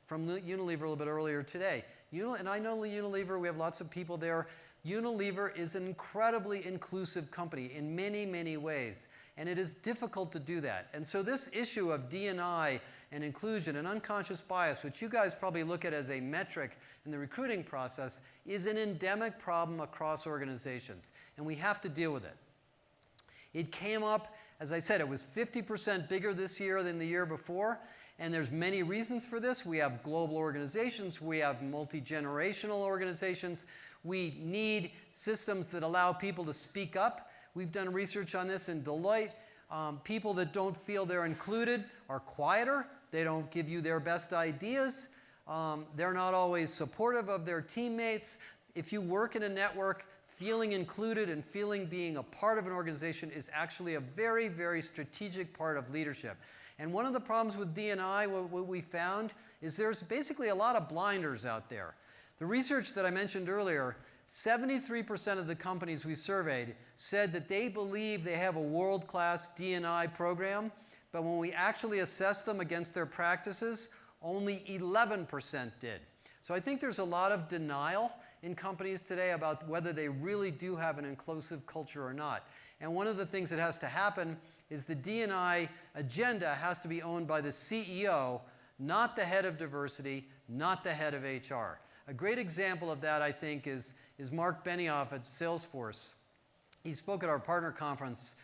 from Unilever a little bit earlier today. And I know Unilever, we have lots of people there. Unilever is an incredibly inclusive company in many, many ways. And it is difficult to do that. And so this issue of D&I and inclusion and unconscious bias, which you guys probably look at as a metric in the recruiting process, is an endemic problem across organizations. And we have to deal with it. It came up, as I said, it was 50% bigger this year than the year before. And there's many reasons for this. We have global organizations. We have multi-generational organizations. We need systems that allow people to speak up. We've done research on this in Deloitte. People that don't feel they're included are quieter. They don't give you their best ideas. They're not always supportive of their teammates. If you work in a network, feeling included and feeling being a part of an organization is actually a very, very strategic part of leadership. And one of the problems with D&I, what we found, is there's basically a lot of blinders out there. The research that I mentioned earlier, 73% of the companies we surveyed said that they believe they have a world-class D&I program, but when we actually assessed them against their practices, only 11% did. So I think there's a lot of denial in companies today about whether they really do have an inclusive culture or not. And one of the things that has to happen is the D&I agenda has to be owned by the CEO, not the head of diversity, not the head of HR. A great example of that, I think, is Mark Benioff at Salesforce. He spoke at our partner conference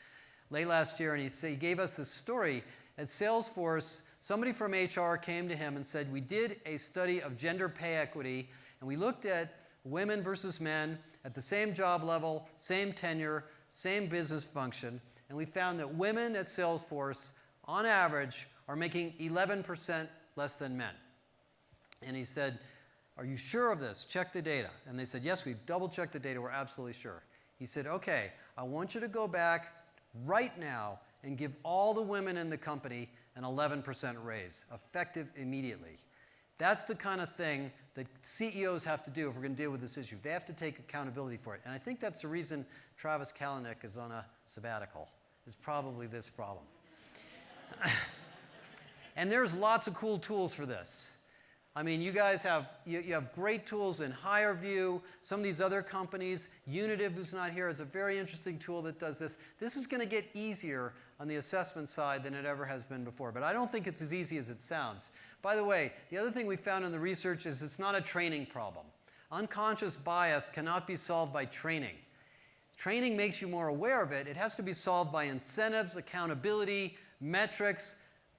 late last year, and he gave us this story. At Salesforce, somebody from HR came to him and said, we did a study of gender pay equity, and we looked at women versus men at the same job level, same tenure, same business function, and we found that women at Salesforce, on average, are making 11% less than men. And he said, are you sure of this? Check the data. And they said, yes, we've double-checked the data. We're absolutely sure. He said, okay, I want you to go back right now and give all the women in the company an 11% raise, effective immediately. That's the kind of thing that CEOs have to do if we're going to deal with this issue. They have to take accountability for it. And I think that's the reason Travis Kalanick is on a sabbatical, is probably this problem. And there's lots of cool tools for this. I mean, you guys have, you have great tools in HireVue. Some of these other companies, Unitive, who's not here, is a very interesting tool that does this. This is going to get easier on the assessment side than it ever has been before. But I don't think it's as easy as it sounds. By the way, the other thing we found in the research is it's not a training problem. Unconscious bias cannot be solved by training. Training makes you more aware of it. It has to be solved by incentives, accountability, metrics,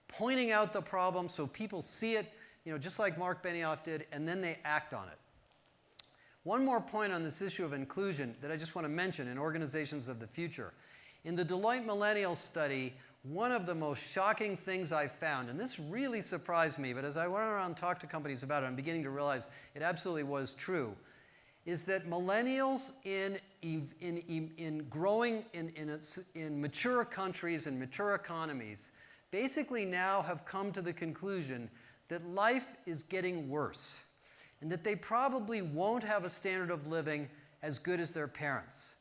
pointing out the problem so people see it, just like Mark Benioff did, and then they act on it. One more point on this issue of inclusion that I just want to mention in organizations of the future In the Deloitte Millennial Study, one of the most shocking things I found, and this really surprised me, but as I went around and talked to companies about it, I'm beginning to realize it absolutely was true, is that millennials in mature countries and mature economies basically now have come to the conclusion that life is getting worse and that they probably won't have a standard of living as good as their parents.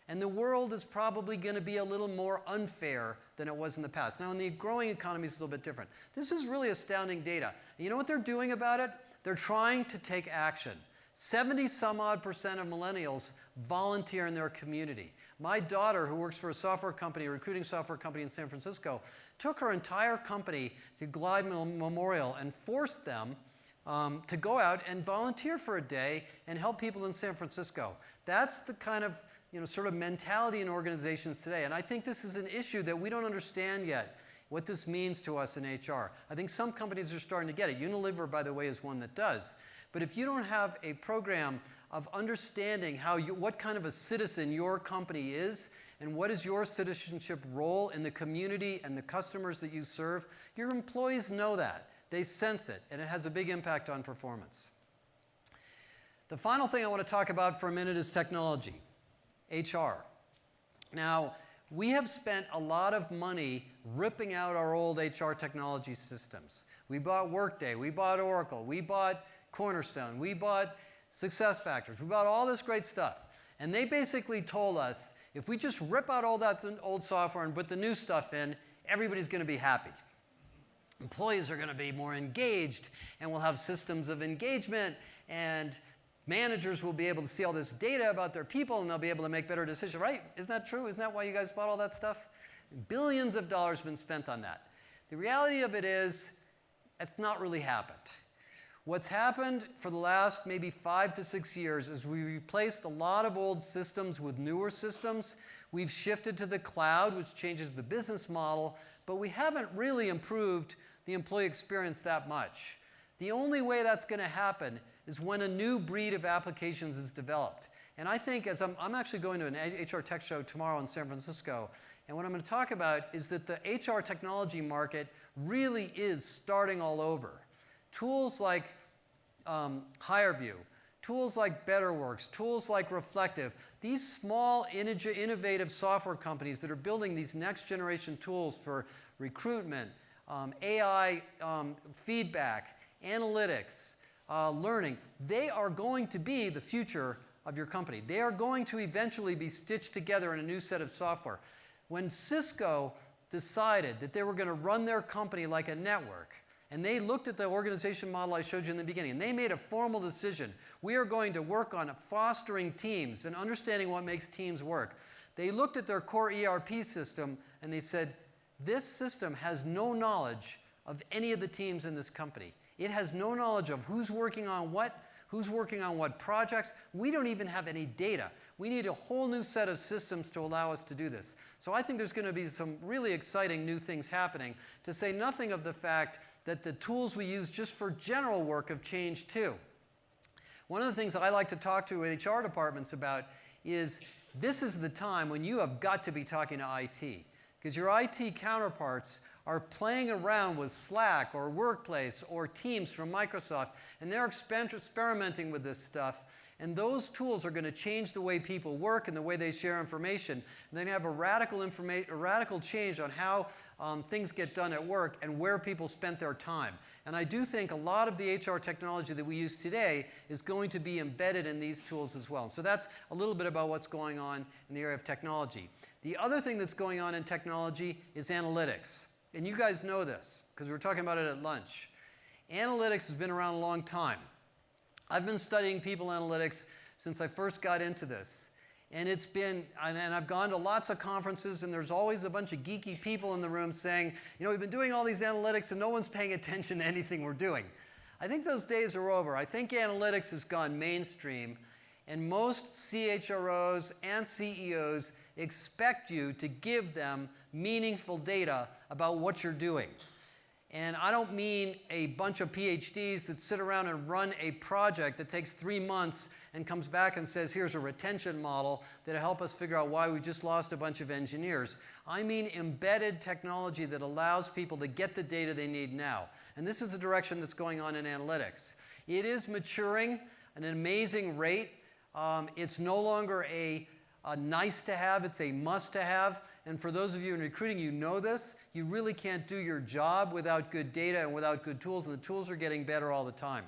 And the world is probably going to be a little more unfair than it was in the past. Now, in the growing economy, it's a little bit different. This is really astounding data. And you know what they're doing about it? They're trying to take action. 70-some-odd% of millennials volunteer in their community. My daughter, who works for a software company, a recruiting software company in San Francisco, took her entire company to Glide Memorial and forced them to go out and volunteer for a day and help people in San Francisco. That's the kind of sort of mentality in organizations today. And I think this is an issue that we don't understand yet, what this means to us in HR. I think some companies are starting to get it. Unilever, by the way, is one that does. But if you don't have a program of understanding what kind of a citizen your company is and what is your citizenship role in the community and the customers that you serve, your employees know that. They sense it, and it has a big impact on performance. The final thing I want to talk about for a minute is technology. HR. Now, we have spent a lot of money ripping out our old HR technology systems. We bought Workday, we bought Oracle, we bought Cornerstone, we bought SuccessFactors, we bought all this great stuff. And they basically told us, if we just rip out all that old software and put the new stuff in, everybody's going to be happy. Employees are going to be more engaged, and we'll have systems of engagement, and managers will be able to see all this data about their people, and they'll be able to make better decisions, right? Isn't that true? Isn't that why you guys bought all that stuff? Billions of dollars have been spent on that. The reality of it is, it's not really happened. What's happened for the last maybe 5 to 6 years is we replaced a lot of old systems with newer systems. We've shifted to the cloud, which changes the business model, but we haven't really improved the employee experience that much. The only way that's going to happen is when a new breed of applications is developed. And I think, as I'm actually going to an HR tech show tomorrow in San Francisco, and what I'm going to talk about is that the HR technology market really is starting all over. Tools like HireVue, tools like BetterWorks, tools like Reflective, these small, innovative software companies that are building these next generation tools for recruitment, AI feedback, analytics, learning, they are going to be the future of your company. They are going to eventually be stitched together in a new set of software. When Cisco decided that they were going to run their company like a network, and they looked at the organization model I showed you in the beginning, and they made a formal decision. We are going to work on fostering teams and understanding what makes teams work. They looked at their core ERP system, and they said, this system has no knowledge of any of the teams in this company. It has no knowledge of who's working on what projects. We don't even have any data. We need a whole new set of systems to allow us to do this. So I think there's going to be some really exciting new things happening, to say nothing of the fact that the tools we use just for general work have changed too. One of the things that I like to talk to HR departments about is this is the time when you have got to be talking to IT, because your IT counterparts are playing around with Slack or Workplace or Teams from Microsoft, and they're experimenting with this stuff. And those tools are going to change the way people work and the way they share information. And they're going to have a radical change on how things get done at work and where people spent their time. And I do think a lot of the HR technology that we use today is going to be embedded in these tools as well. So that's a little bit about what's going on in the area of technology. The other thing that's going on in technology is analytics. And you guys know this, because we were talking about it at lunch. Analytics has been around a long time. I've been studying people analytics since I first got into this. And I've gone to lots of conferences, and there's always a bunch of geeky people in the room saying, we've been doing all these analytics and no one's paying attention to anything we're doing. I think those days are over. I think analytics has gone mainstream, and most CHROs and CEOs expect you to give them meaningful data about what you're doing. And I don't mean a bunch of PhDs that sit around and run a project that takes 3 months and comes back and says, here's a retention model that'll help us figure out why we just lost a bunch of engineers. I mean embedded technology that allows people to get the data they need now. And this is the direction that's going on in analytics. It is maturing at an amazing rate. It's no longer a nice to have, it's a must to have. And for those of you in recruiting, you know this. You really can't do your job without good data and without good tools, and the tools are getting better all the time.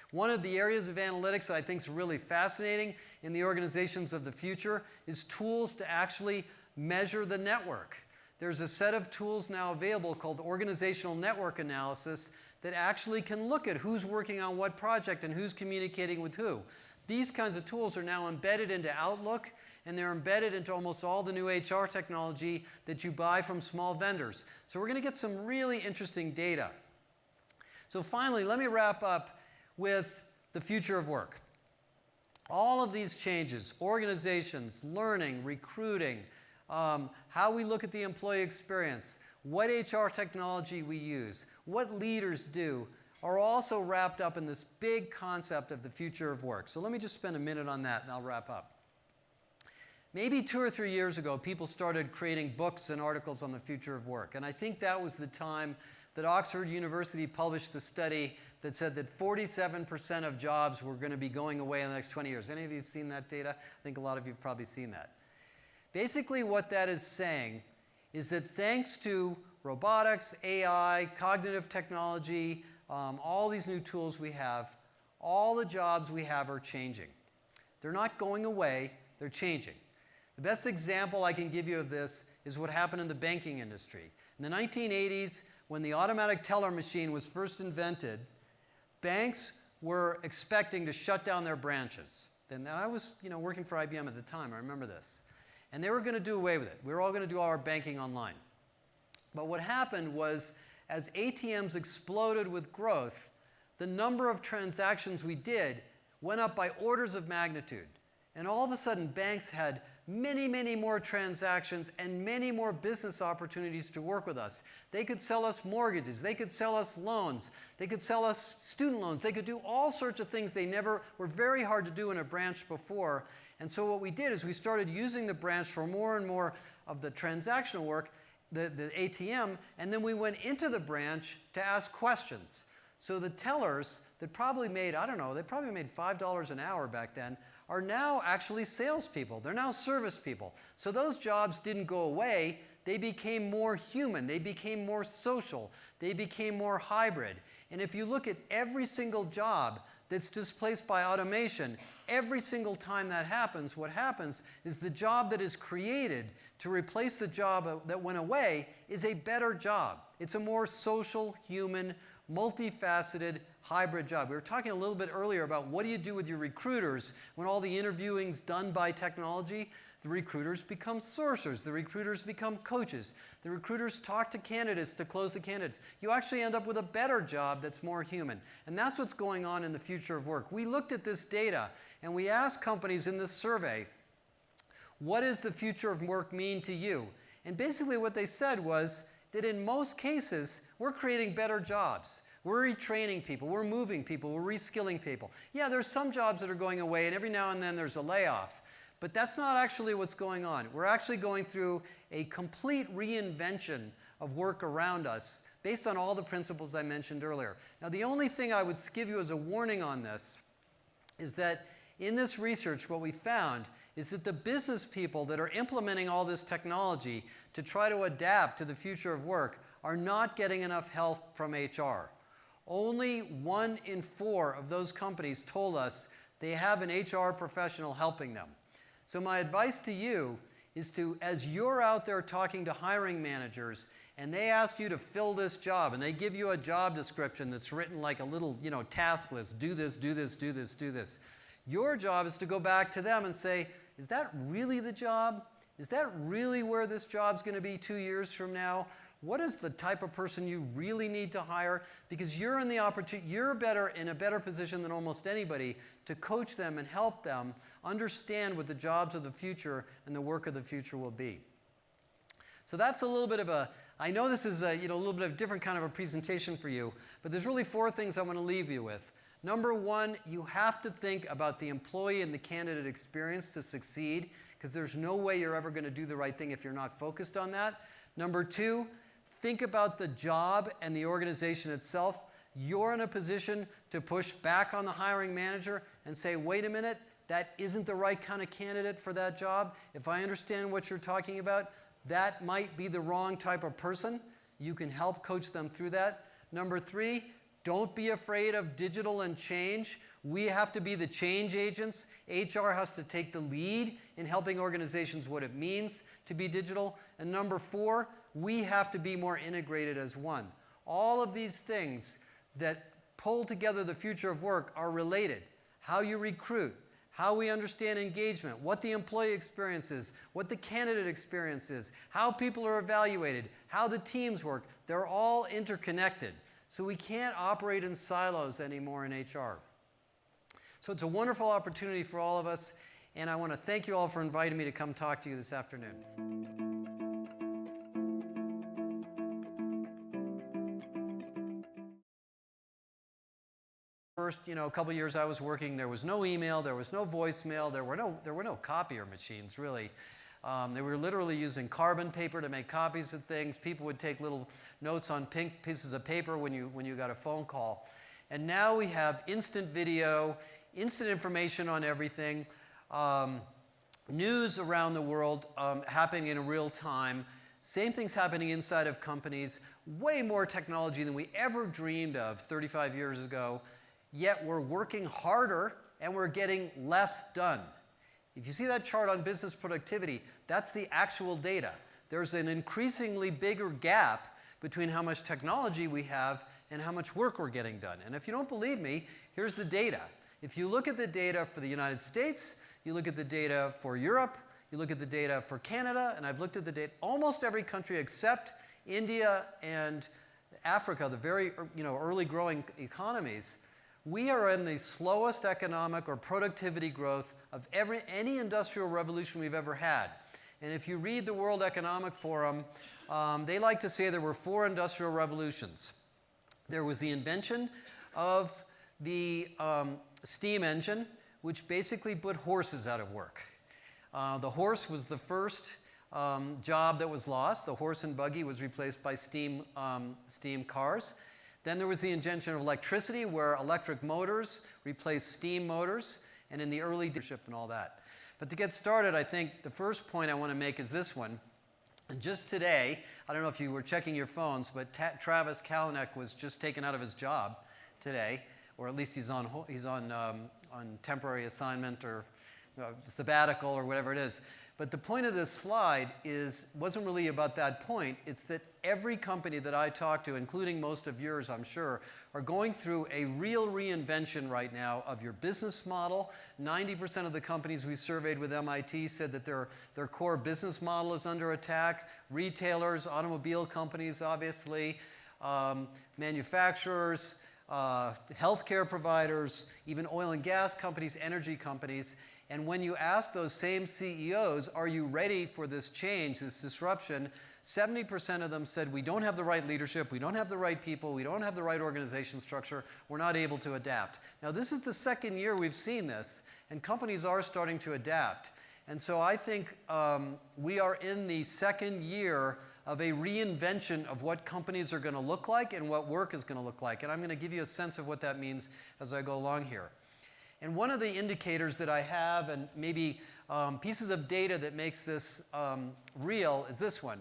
One of the areas of analytics that I think is really fascinating in the organizations of the future is tools to actually measure the network. There's a set of tools now available called organizational network analysis that actually can look at who's working on what project and who's communicating with who. These kinds of tools are now embedded into Outlook, and they're embedded into almost all the new HR technology that you buy from small vendors. So we're going to get some really interesting data. So finally, let me wrap up with the future of work. All of these changes, organizations, learning, recruiting, how we look at the employee experience, what HR technology we use, what leaders do, are also wrapped up in this big concept of the future of work. So let me just spend a minute on that and I'll wrap up. Maybe 2 or 3 years ago, people started creating books and articles on the future of work. And I think that was the time that Oxford University published the study that said that 47% of jobs were going to be going away in the next 20 years. Any of you have seen that data? I think a lot of you have probably seen that. Basically, what that is saying is that thanks to robotics, AI, cognitive technology, all these new tools we have, all the jobs we have are changing. They're not going away, they're changing. The best example I can give you of this is what happened in the banking industry. In the 1980s, when the automatic teller machine was first invented, banks were expecting to shut down their branches. And I was working for IBM at the time, I remember this. And they were going to do away with it. We were all going to do our banking online. But what happened was, as ATMs exploded with growth, the number of transactions we did went up by orders of magnitude. And all of a sudden, banks had many, many more transactions and many more business opportunities to work with us. They could sell us mortgages. They could sell us loans. They could sell us student loans. They could do all sorts of things they never were very hard to do in a branch before. And so what we did is we started using the branch for more and more of the transactional work, the ATM, and then we went into the branch to ask questions. So the tellers that probably made, I don't know, they probably made $5 an hour back then, are now actually salespeople. They're now service people. So those jobs didn't go away. They became more human. They became more social. They became more hybrid. And if you look at every single job that's displaced by automation, every single time that happens, what happens is the job that is created to replace the job that went away is a better job. It's a more social, human, multifaceted, hybrid job. We were talking a little bit earlier about what do you do with your recruiters when all the interviewing's done by technology. The recruiters become sourcers. The recruiters become coaches. The recruiters talk to candidates to close the candidates. You actually end up with a better job that's more human. And that's what's going on in the future of work. We looked at this data and we asked companies in this survey, what does the future of work mean to you? And basically what they said was that in most cases, we're creating better jobs. We're retraining people, we're moving people, we're reskilling people. Yeah, there's some jobs that are going away, and every now and then there's a layoff. But that's not actually what's going on. We're actually going through a complete reinvention of work around us based on all the principles I mentioned earlier. Now, the only thing I would give you as a warning on this is that in this research, what we found is that the business people that are implementing all this technology to try to adapt to the future of work are not getting enough help from HR. Only 1 in 4 of those companies told us they have an HR professional helping them. So my advice to you is to, as you're out there talking to hiring managers and they ask you to fill this job and they give you a job description that's written like a little, task list, do this, do this, do this, do this. Your job is to go back to them and say, is that really the job? Is that really where this job's going to be 2 years from now? What is the type of person you really need to hire? Because you're in the opportunity, you're in a better position than almost anybody to coach them and help them understand what the jobs of the future and the work of the future will be. So that's a little bit of a I know this is a little bit of a different kind of a presentation for you, but there's really 4 things I want to leave you with. Number 1, you have to think about the employee and the candidate experience to succeed, because there's no way you're ever going to do the right thing if you're not focused on that. Number 2, think about the job and the organization itself. You're in a position to push back on the hiring manager and say, wait a minute, that isn't the right kind of candidate for that job. If I understand what you're talking about, that might be the wrong type of person. You can help coach them through that. Number 3, don't be afraid of digital and change. We have to be the change agents. HR has to take the lead in helping organizations what it means to be digital. And number 4, we have to be more integrated as one. All of these things that pull together the future of work are related. How you recruit, how we understand engagement, what the employee experience is, what the candidate experience is, how people are evaluated, how the teams work. They're all interconnected. So we can't operate in silos anymore in HR. So it's a wonderful opportunity for all of us, and I want to thank you all for inviting me to come talk to you this afternoon. First, a couple of years I was working, there was no email, there was no voicemail, there were no copier machines, really. They were literally using carbon paper to make copies of things. People would take little notes on pink pieces of paper when you got a phone call. And now we have instant video, instant information on everything, news around the world happening in real time. Same things happening inside of companies, way more technology than we ever dreamed of 35 years ago. Yet we're working harder and we're getting less done. If you see that chart on business productivity, that's the actual data. There's an increasingly bigger gap between how much technology we have and how much work we're getting done. And if you don't believe me, here's the data. If you look at the data for the United States, you look at the data for Europe, you look at the data for Canada, and I've looked at the data, almost every country except India and Africa, the very early growing economies, we are in the slowest economic or productivity growth of any industrial revolution we've ever had. And if you read the World Economic Forum, they like to say there were 4 industrial revolutions. There was the invention of the steam engine, which basically put horses out of work. The horse was the first job that was lost. The horse and buggy was replaced by steam cars. Then there was the invention of electricity, where electric motors replaced steam motors, and in the early leadership and all that. But to get started, I think the first point I want to make is this one. And just today, I don't know if you were checking your phones, but Travis Kalanick was just taken out of his job today, or at least he's on temporary assignment or sabbatical or whatever it is. But the point of this slide wasn't really about that point. It's that every company that I talk to, including most of yours, I'm sure, are going through a real reinvention right now of your business model. 90% of the companies we surveyed with MIT said that their core business model is under attack. Retailers, automobile companies, obviously, manufacturers, healthcare providers, even oil and gas companies, energy companies. And when you ask those same CEOs, are you ready for this change, this disruption, 70% of them said, we don't have the right leadership, we don't have the right people, we don't have the right organization structure, we're not able to adapt. Now, this is the second year we've seen this, and companies are starting to adapt. And so I think we are in the second year of a reinvention of what companies are going to look like and what work is going to look like. And I'm going to give you a sense of what that means as I go along here. And one of the indicators that I have, and maybe pieces of data that makes this real, is this one.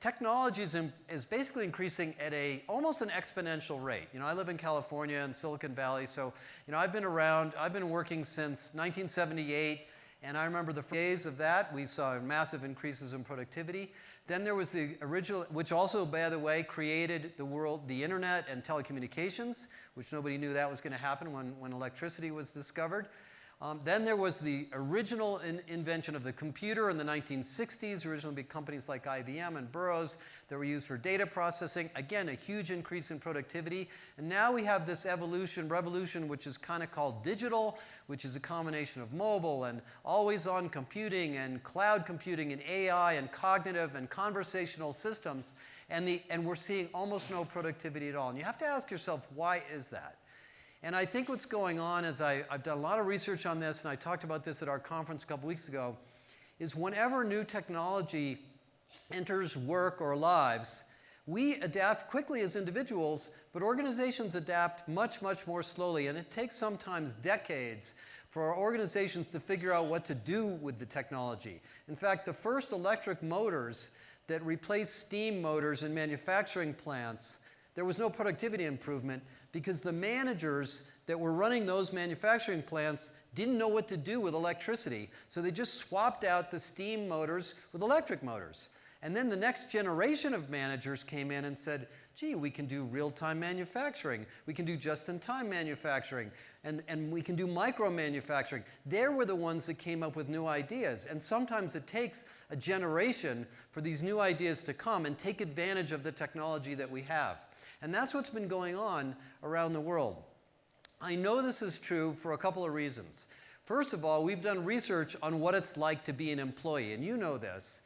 Technology is basically increasing at almost an exponential rate. I live in California and Silicon Valley, so I've been around. I've been working since 1978, and I remember the days of that. We saw massive increases in productivity. Then there was the original, which also, by the way, created the internet and telecommunications, which nobody knew that was going to happen when electricity was discovered. Then there was the original invention of the computer in the 1960s, originally big companies like IBM and Burroughs that were used for data processing. Again, a huge increase in productivity. And now we have this revolution, which is kind of called digital, which is a combination of mobile and always-on computing and cloud computing and AI and cognitive and conversational systems. And we're seeing almost no productivity at all. And you have to ask yourself, why is that? And I think what's going on is I've done a lot of research on this, and I talked about this at our conference a couple weeks ago, is whenever new technology enters work or lives, we adapt quickly as individuals, but organizations adapt much, much more slowly. And it takes sometimes decades for our organizations to figure out what to do with the technology. In fact, the first electric motors that replaced steam motors in manufacturing plants, there was no productivity improvement because the managers that were running those manufacturing plants didn't know what to do with electricity. So they just swapped out the steam motors with electric motors. And then the next generation of managers came in and said, gee, we can do real-time manufacturing. We can do just-in-time manufacturing. And we can do micro-manufacturing. They were the ones that came up with new ideas. And sometimes it takes a generation for these new ideas to come and take advantage of the technology that we have. And that's what's been going on around the world. I know this is true for a couple of reasons. First of all, we've done research on what it's like to be an employee. And you know this.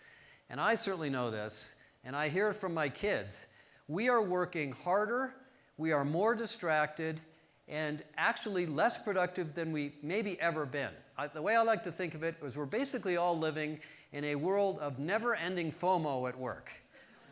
And I certainly know this. And I hear it from my kids. We are working harder, we are more distracted, and actually less productive than we maybe ever been. The way I like to think of it is we're basically all living in a world of never-ending FOMO at work.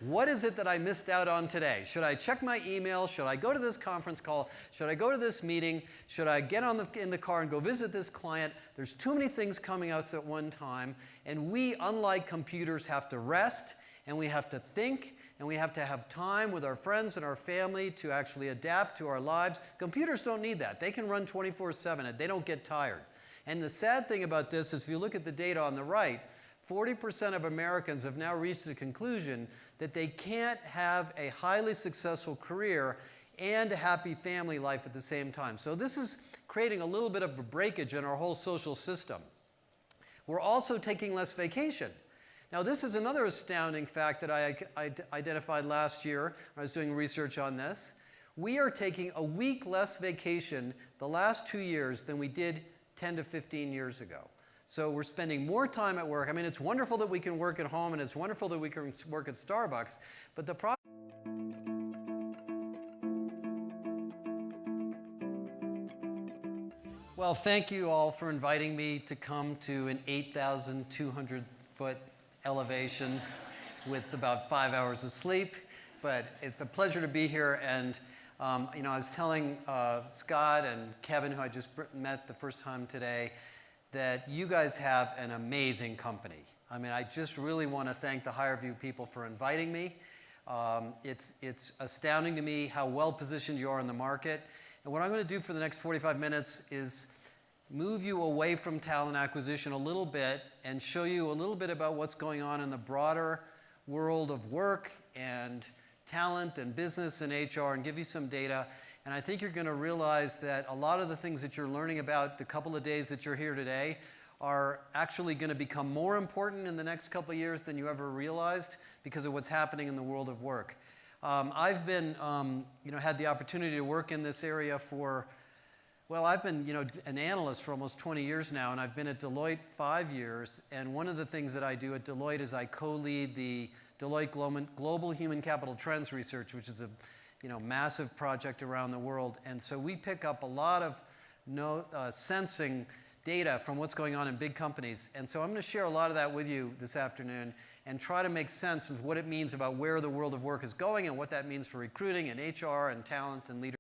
What is it that I missed out on today? Should I check my email? Should I go to this conference call? Should I go to this meeting? Should I get in the car and go visit this client? There's too many things coming at us at one time, and we, unlike computers, have to rest, and we have to think, and we have to have time with our friends and our family to actually adapt to our lives. Computers don't need that. They can run 24/7 and they don't get tired. And the sad thing about this is if you look at the data on the right, 40% of Americans have now reached the conclusion that they can't have a highly successful career and a happy family life at the same time. So this is creating a little bit of a breakage in our whole social system. We're also taking less vacation. Now, this is another astounding fact that I identified last year when I was doing research on this. We are taking a week less vacation the last 2 years than we did 10 to 15 years ago. So we're spending more time at work. I mean, it's wonderful that we can work at home, and it's wonderful that we can work at Starbucks, but the problem. Well, thank you all for inviting me to come to an 8,200-foot elevation with about 5 hours of sleep, but it's a pleasure to be here. And I was telling Scott and Kevin, who I just met the first time today, that you guys have an amazing company. I mean, I just really want to thank the HireVue people for inviting me. It's astounding to me how well positioned you are in the market. And what I'm going to do for the next 45 minutes is move you away from talent acquisition a little bit and show you a little bit about what's going on in the broader world of work and talent and business and HR and give you some data. And I think you're going to realize that a lot of the things that you're learning about the couple of days that you're here today are actually going to become more important in the next couple of years than you ever realized because of what's happening in the world of work. I've been, had the opportunity to work in this area for, well, I've been, an analyst for almost 20 years now, and I've been at Deloitte 5 years. And one of the things that I do at Deloitte is I co-lead the Deloitte Global Human Capital Trends Research, which is a massive project around the world. And so we pick up a lot of sensing data from what's going on in big companies. And so I'm going to share a lot of that with you this afternoon and try to make sense of what it means about where the world of work is going and what that means for recruiting and HR and talent and leadership.